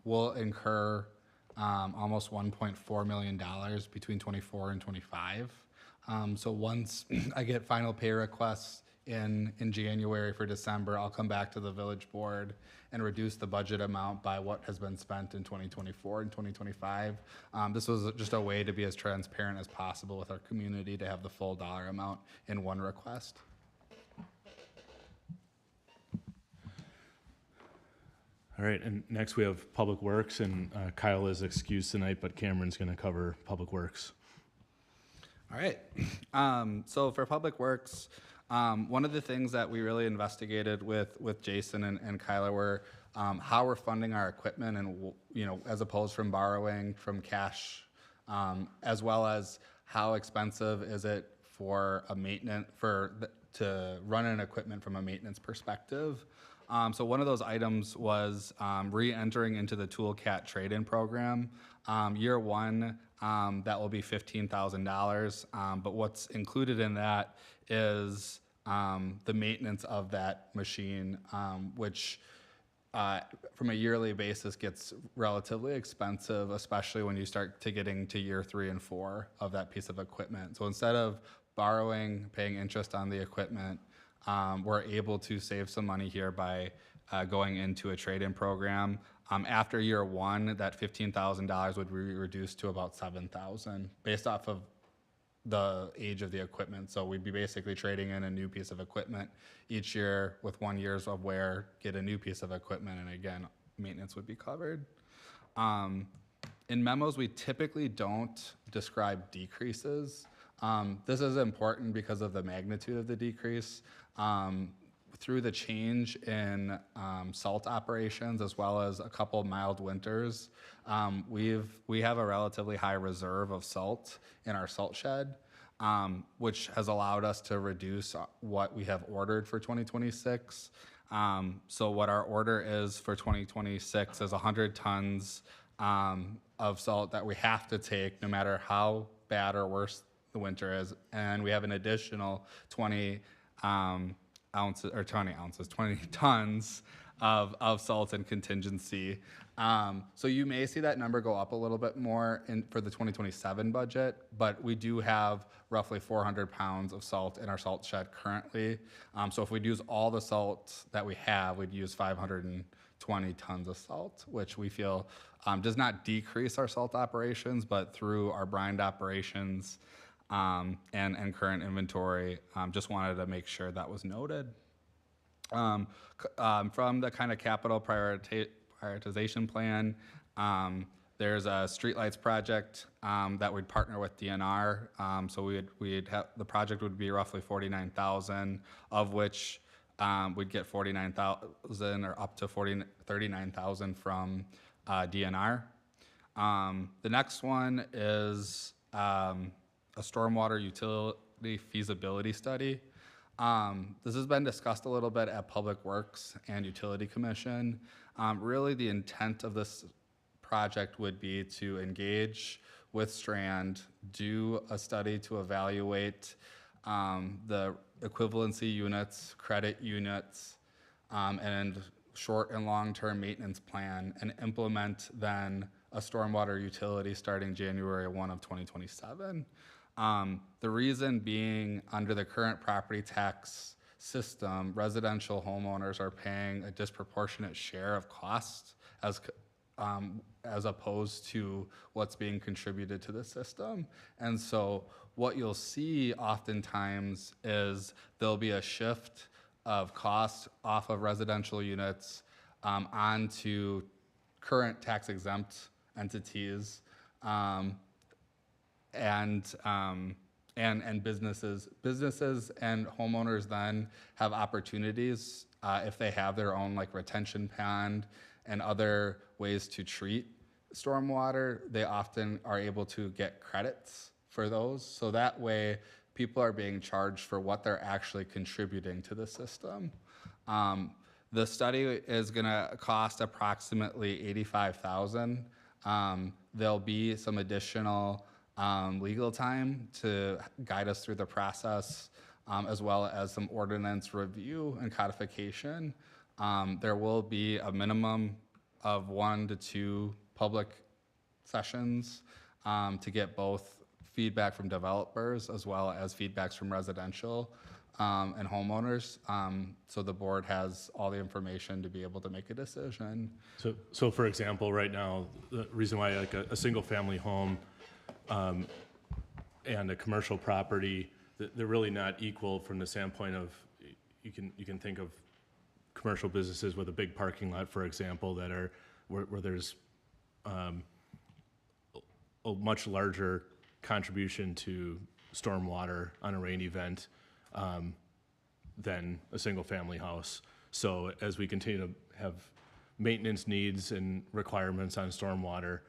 We'll incur almost $1.4 million between 24 and 25. So once I get final pay requests in January for December, I'll come back to the village board and reduce the budget amount by what has been spent in 2024 and 2025. This was just a way to be as transparent as possible with our community, to have the full dollar amount in one request. All right, and next we have Public Works, and Kyle is excused tonight, but Cameron's going to cover Public Works. All right. So for Public Works, one of the things that we really investigated with Jason and Kyla were how we're funding our equipment, and as opposed from borrowing from cash, as well as how expensive is it for to run an equipment from a maintenance perspective. So one of those items was re-entering into the Toolcat trade-in program. Year one, that will be $15,000, but what's included in that is the maintenance of that machine, which from a yearly basis gets relatively expensive, especially when you start to getting to year 3 and 4 of that piece of equipment. So instead of borrowing, paying interest on the equipment, we're able to save some money here by going into a trade-in program. After year one, that $15,000 would be reduced to about $7,000 based off of the age of the equipment. So we'd be basically trading in a new piece of equipment each year with 1 year's of wear, get a new piece of equipment, and again, maintenance would be covered. In memos, we typically don't describe decreases. This is important because of the magnitude of the decrease. Through the change in salt operations, as well as a couple mild winters, we have a relatively high reserve of salt in our salt shed, which has allowed us to reduce what we have ordered for 2026. So what our order is for 2026 is 100 tons of salt that we have to take no matter how bad or worse the winter is, and we have an additional 20 tons of salt and contingency. So you may see that number go up a little bit more for the 2027 budget, but we do have roughly 400 pounds of salt in our salt shed currently. So if we'd use all the salt that we have, we'd use 520 tons of salt, which we feel does not decrease our salt operations, but through our brined operations and current inventory, just wanted to make sure that was noted. From the kind of capital prioritization plan, there's a streetlights project that would partner with DNR. So we'd have the project would be roughly 49,000, of which we'd get 49,000 or up to 39,000 from DNR. The next one is a stormwater utility feasibility study. This has been discussed a little bit at Public Works and Utility Commission. Really, the intent of this project would be to engage with Strand, do a study to evaluate the equivalency units, credit units, and short and long-term maintenance plan, and implement then a stormwater utility starting January 1 of 2027. The reason being, under the current property tax system, residential homeowners are paying a disproportionate share of costs as opposed to what's being contributed to the system. And so what you'll see oftentimes is there'll be a shift of costs off of residential units onto current tax exempt entities and businesses. Businesses and homeowners then have opportunities if they have their own like retention pond and other ways to treat stormwater. They often are able to get credits for those. So that way, people are being charged for what they're actually contributing to the system. The study is going to cost approximately $85,000. There'll be some additional legal time to guide us through the process, as well as some ordinance review and codification. There will be a minimum of 1 to 2 public sessions to get both feedback from developers as well as feedbacks from residential and homeowners. So the board has all the information to be able to make a decision. So for example, right now, the reason why like a single family home and a commercial property, they're really not equal from the standpoint of, you can think of commercial businesses with a big parking lot, for example, that are where there's a much larger contribution to stormwater on a rain event than a single family house. So as we continue to have maintenance needs and requirements on stormwater,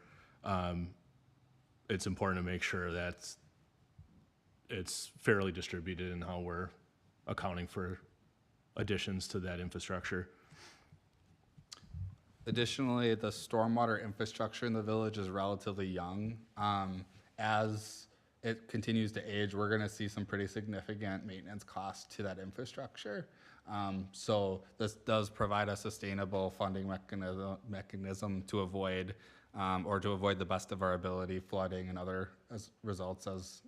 it's important to make sure that it's fairly distributed in how we're accounting for additions to that infrastructure. Additionally, the stormwater infrastructure in the village is relatively young. As it continues to age, we're going to see some pretty significant maintenance costs to that infrastructure. So this does provide a sustainable funding mechanism to avoid the best of our ability flooding and other results as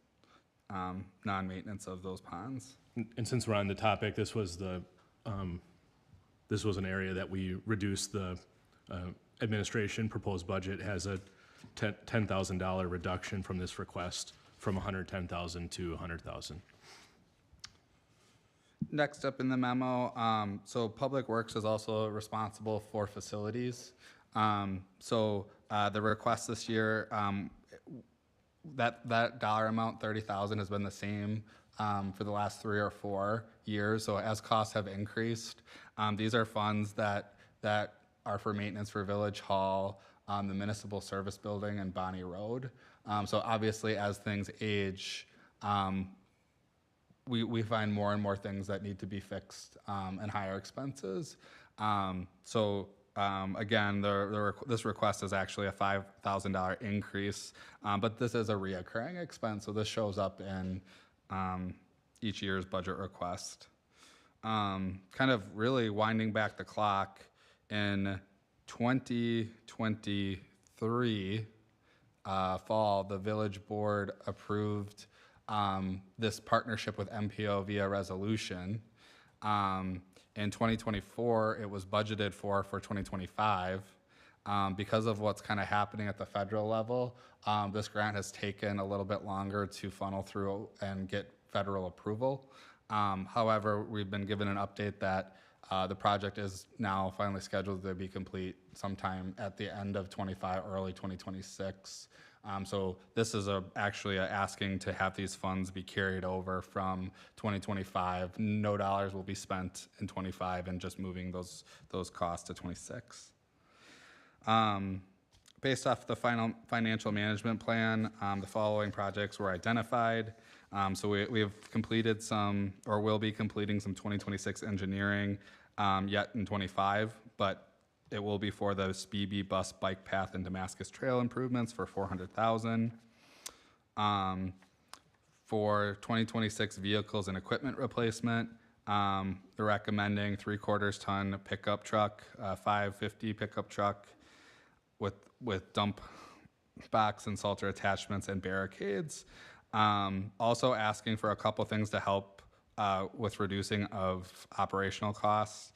non-maintenance of those ponds. And since we're on the topic, this was an area that we reduced the administration proposed budget has a $10,000 reduction from this request, from $110,000 to $100,000. Next up in the memo, so Public Works is also responsible for facilities. So the request this year, that dollar amount, $30,000, has been the same for the last 3 or 4 years. So as costs have increased, these are funds that are for maintenance for Village Hall, the Municipal Service Building, and Bonnie Road. So obviously, as things age, we find more and more things that need to be fixed and higher expenses. Again, this request is actually a $5,000 increase, but this is a reoccurring expense, so this shows up in each year's budget request. Kind of really winding back the clock, in 2023 fall, the village board approved this partnership with MPO via resolution. In 2024, it was budgeted for 2025. Because of what's kind of happening at the federal level, this grant has taken a little bit longer to funnel through and get federal approval. However, we've been given an update that The project is now finally scheduled to be complete sometime at the end of 25, early 2026. So this is actually asking to have these funds be carried over from 2025. No dollars will be spent in 25 and just moving those costs to 26. Based off the final financial management plan, the following projects were identified. So we have completed some, or will be completing some 2026 engineering yet in 25, but it will be for the BB bus bike path and Damascus Trail improvements for $400,000. For 2026 vehicles and equipment replacement, they're recommending 3/4 ton pickup truck, 550 pickup truck with dump box and salter attachments and barricades. Also asking for a couple things to help with reducing of operational costs,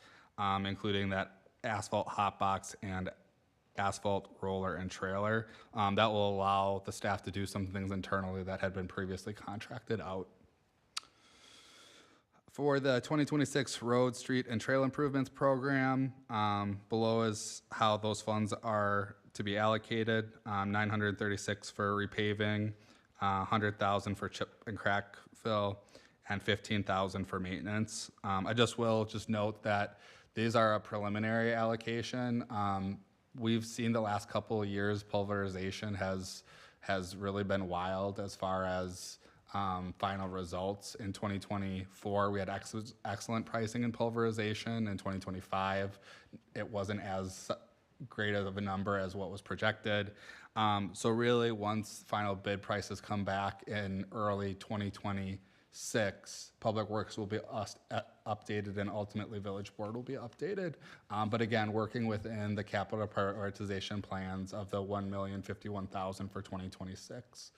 including that asphalt hot box and asphalt roller and trailer. That will allow the staff to do some things internally that had been previously contracted out. For the 2026 road, street, and trail improvements program, below is how those funds are to be allocated. 936 for repaving, 100,000 for chip and crack fill, and 15,000 for maintenance. I will note that these are a preliminary allocation. We've seen the last couple of years pulverization has really been wild as far as final results. In 2024, we had excellent pricing in pulverization. In 2025, it wasn't as great of a number as what was projected. So really, once final bid prices come back in early 2026, Public Works will be updated and ultimately Village Board will be updated. But again, working within the capital prioritization plans of the $1,051,000 for 2026.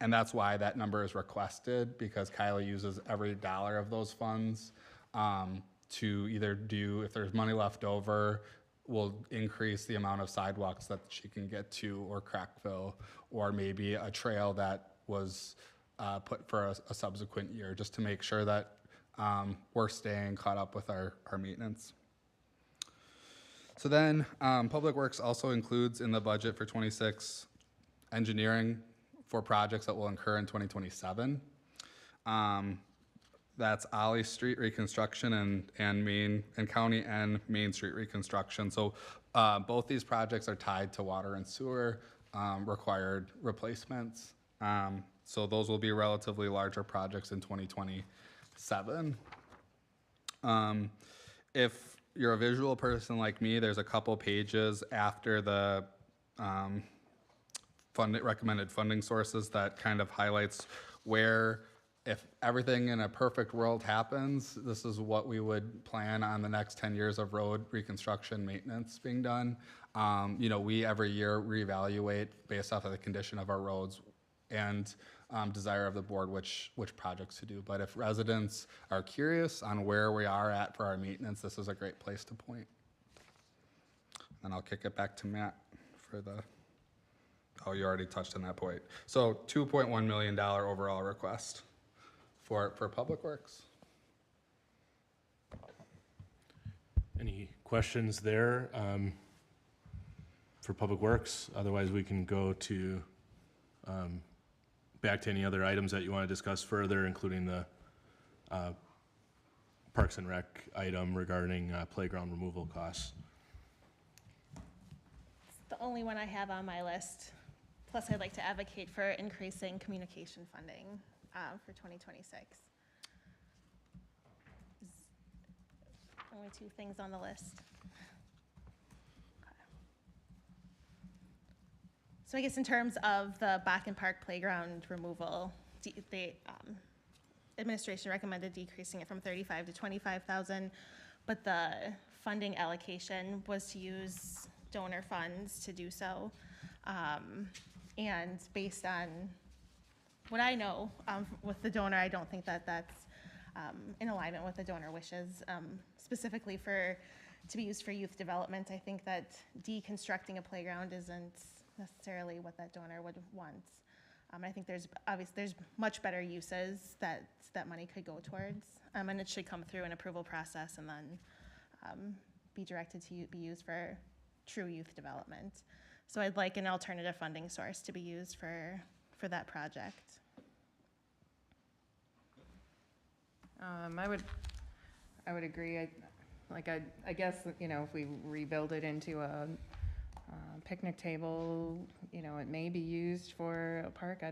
And that's why that number is requested, because Kyla uses every dollar of those funds to either do, if there's money left over, will increase the amount of sidewalks that she can get to, or crack fill, or maybe a trail that was put for a subsequent year, just to make sure that we're staying caught up with our maintenance. So then Public Works also includes in the budget for 26 engineering for projects that will incur in 2027. That's Ollie Street reconstruction and County and Main Street reconstruction. So both these projects are tied to water and sewer required replacements. So those will be relatively larger projects in 2027. If you're a visual person like me, there's a couple pages after the recommended funding sources that kind of highlights where, if everything in a perfect world happens, this is what we would plan on the next 10 years of road reconstruction maintenance being done. We every year reevaluate based off of the condition of our roads and desire of the board which projects to do. But if residents are curious on where we are at for our maintenance, this is a great place to point. And I'll kick it back to Matt for the, oh, you already touched on that point. So $2.1 million overall request for Public Works. Any questions there for Public Works? Otherwise, we can go to back to any other items that you want to discuss further, including the Parks and Rec item regarding playground removal costs. It's the only one I have on my list. Plus, I'd like to advocate for increasing communication funding for 2026. Only two things on the list. So I guess in terms of the Back and Park playground removal, the administration recommended decreasing it from 35 to 25,000, but the funding allocation was to use donor funds to do so. And based on what I know with the donor, I don't think that that's in alignment with the donor wishes, specifically to be used for youth development. I think that deconstructing a playground isn't necessarily what that donor would want. I think there's much better uses that money could go towards. And it should come through an approval process and then be directed to be used for true youth development. So I'd like an alternative funding source to be used for that project. I would agree. I guess, you know, if we rebuild it into a picnic table, you know, it may be used for a park.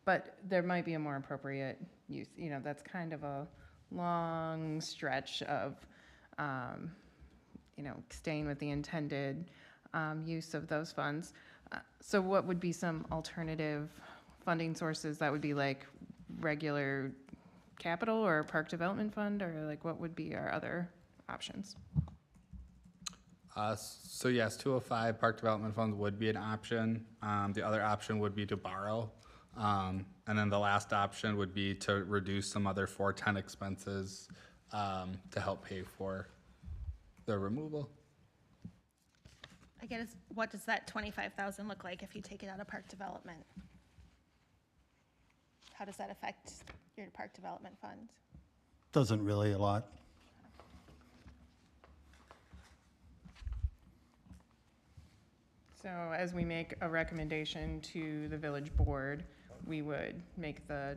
But there might be a more appropriate use. You know, that's kind of a long stretch of, you know, staying with the intended use of those funds. So what would be some alternative funding sources? That would be like regular capital or park development fund, or like what would be our other options? So yes, 205 park development funds would be an option. The other option would be to borrow. And then the last option would be to reduce some other 410 expenses to help pay for the removal. I guess, what does that 25,000 look like if you take it out of park development? How does that affect your park development fund? Doesn't really a lot. So as we make a recommendation to the village board, we would make that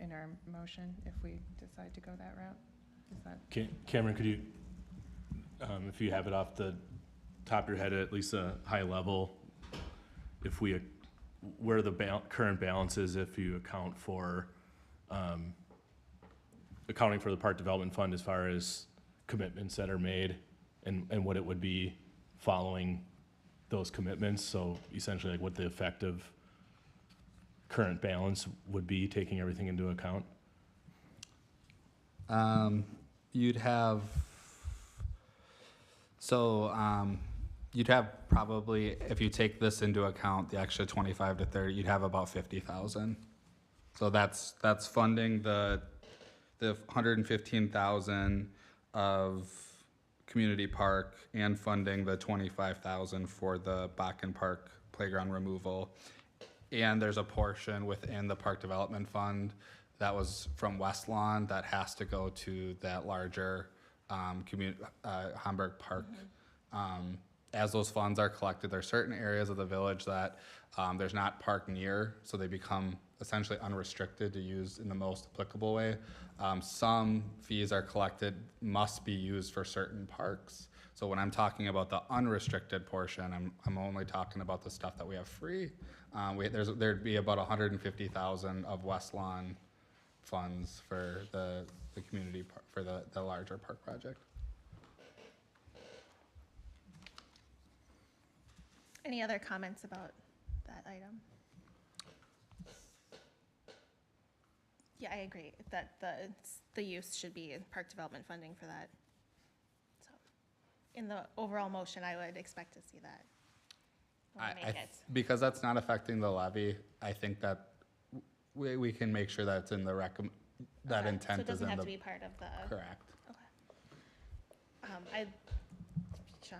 in our motion if we decide to go that route? Is that? Cameron, could you, if you have it off the top of your head, at least a high level, if we, where the current balance is, if you account for, accounting for the park development fund as far as commitments that are made and what it would be following those commitments? So essentially like what the effective current balance would be, taking everything into account? You'd have, you'd have probably, if you take this into account, the extra 25 to 30, you'd have about 50,000. So that's funding the 115,000 of community park and funding the 25,000 for the Bakken Park playground removal. And there's a portion within the park development fund that was from West Lawn that has to go to that larger Hamburg Park. As those funds are collected, there are certain areas of the village that there's not park near, so they become essentially unrestricted to use in the most applicable way. Some fees are collected, must be used for certain parks. So when I'm talking about the unrestricted portion, I'm only talking about the stuff that we have free. There'd be about 150,000 of West Lawn funds for the community park, for the larger park project. Any other comments about that item? Yeah, I agree that the use should be park development funding for that. So, in the overall motion, I would expect to see that when we make it. Because that's not affecting the levy, I think that we can make sure that's in the that Okay. intent So it is doesn't in have the. to be part of the. Correct. Okay. Sean.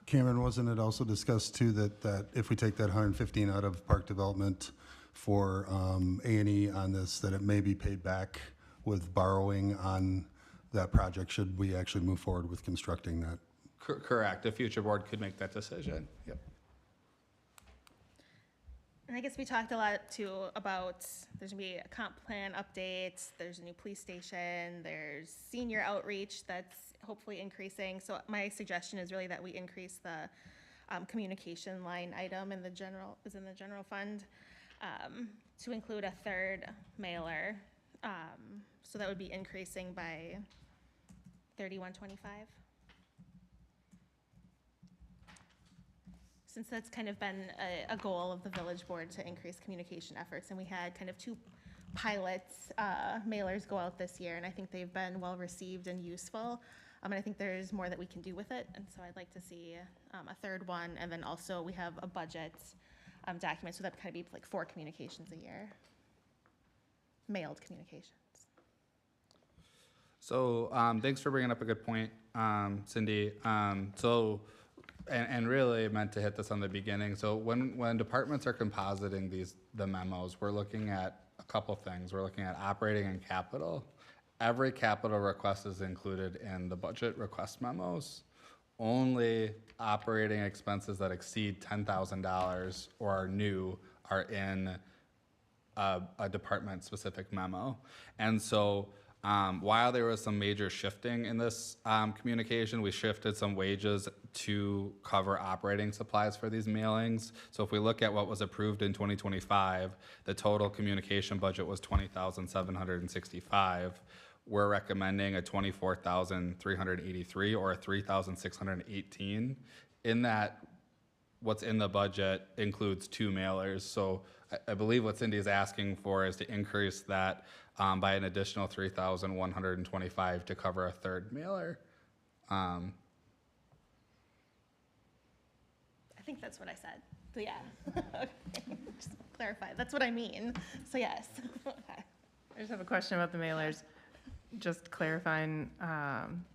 Cameron, wasn't it also discussed too that if we take that 115 out of park development for A&E on this, that it may be paid back with borrowing on that project, should we actually move forward with constructing that? Correct. A future board could make that decision. Yep. And I guess we talked a lot too about, there's gonna be a comp plan update, there's a new police station, there's senior outreach that's hopefully increasing. So my suggestion is really that we increase the communication line item in the general fund to include a third mailer. So that would be increasing by 3125. Since that's kind of been a goal of the village board to increase communication efforts, and we had kind of 2 pilot mailers go out this year, and I think they've been well received and useful. And I think there's more that we can do with it, and so I'd like to see a third one, and then also we have a budget document, so that kind of be like 4 communications a year, mailed communications. So thanks for bringing up a good point, Cindy. So and really meant to hit this on the beginning. So when departments are compositing the memos, we're looking at a couple things. We're looking at operating and capital. Every capital request is included in the budget request memos. Only operating expenses that exceed $10,000 or are new are in a department-specific memo. And so while there was some major shifting in this communication, we shifted some wages to cover operating supplies for these mailings. So if we look at what was approved in 2025, the total communication budget was $20,765. We're recommending a $24,383 or a $3,618. In that, what's in the budget includes 2 mailers. So I believe what Cindy is asking for is to increase that by an additional $3,125 to cover a 3rd mailer. I think that's what I said. So yeah. Okay. Just clarify. That's what I mean. So yes. Okay. I just have a question about the mailers. Just clarifying,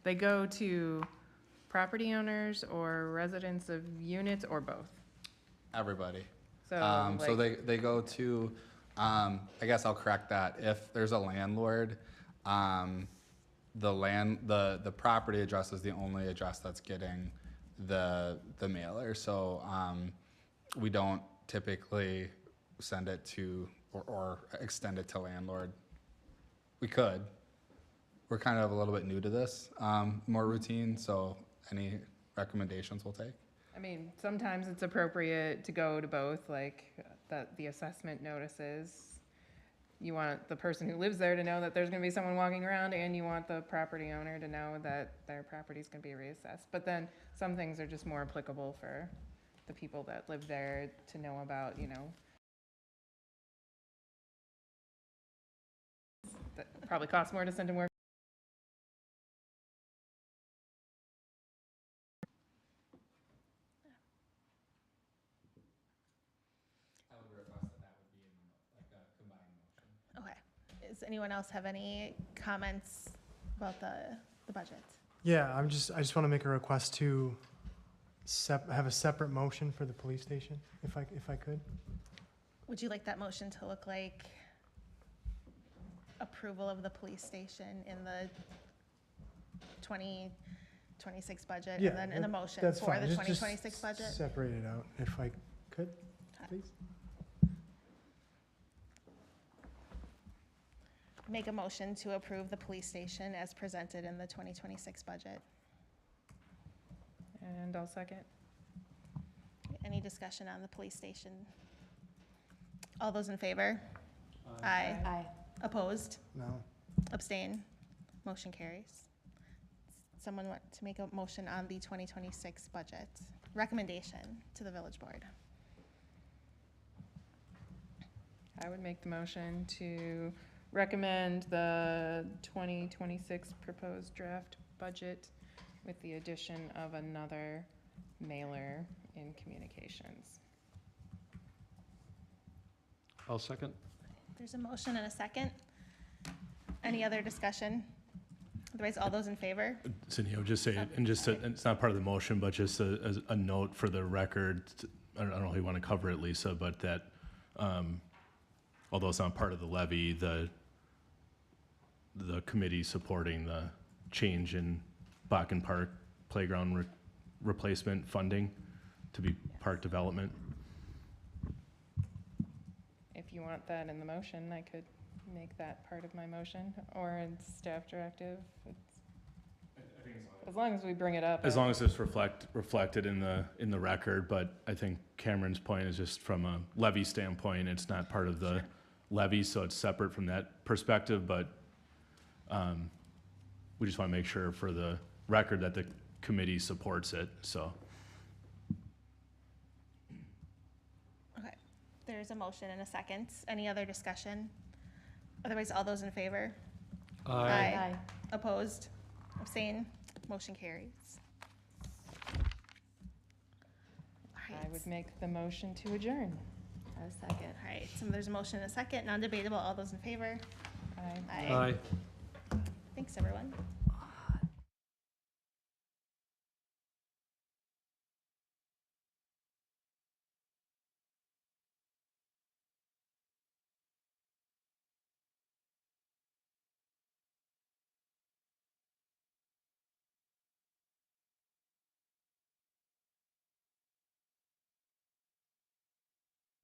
they go to property owners or residents of units or both? Everybody. So, So they go to, I guess I'll correct that. If there's a landlord, the property address is the only address that's getting the mailer. So we don't typically send it to or extend it to landlord. We could. We're kind of a little bit new to this, more routine. So any recommendations we'll take. I mean, sometimes it's appropriate to go to both, like the assessment notices. You want the person who lives there to know that there's going to be someone walking around, and you want the property owner to know that their property is going to be reassessed. But then some things are just more applicable for the people that live there to know about, that probably costs more to send to more. I would request that would be in like a combined motion. Okay. Does anyone else have any comments about the budget? Yeah, I just want to make a request to have a separate motion for the police station, if I could. Would you like that motion to look like approval of the police station in the 2026 budget? Yeah, And then in a motion that's for fine. the Just 2026 budget? Separate it out, if I could, please. Make a motion to approve the police station as presented in the 2026 budget. And I'll second. Any discussion on the police station? All those in favor? Aye. Aye. Opposed? No. Abstain? Motion carries. Someone want to make a motion on the 2026 budget? Recommendation to the village board. I would make the motion to recommend the 2026 proposed draft budget with the addition of another mailer in communications. I'll second. There's a motion and a second. Any other discussion? Otherwise, all those in favor? Cindy, I would just say, and it's not part of the motion, but just a note for the record. I don't know if you want to cover it, Lisa, but that although it's not part of the levy, the committee supporting the change in Bakken Park playground replacement funding to be park development. If you want that in the motion, I could make that part of my motion, or in staff directive. As long as we bring it up. As long as it's reflected in the record, but I think Cameron's point is just from a levy standpoint, it's not part of the levy, so it's separate from that perspective, but we just want to make sure for the record that the committee supports it, so. Okay, there's a motion and a second. Any other discussion? Otherwise, all those in favor? Aye. Opposed? Abstain? Motion carries. All I right. would make the motion to adjourn. A second. All right, so there's a motion and a second, non-debatable. All those in favor? Aye. Aye. Aye.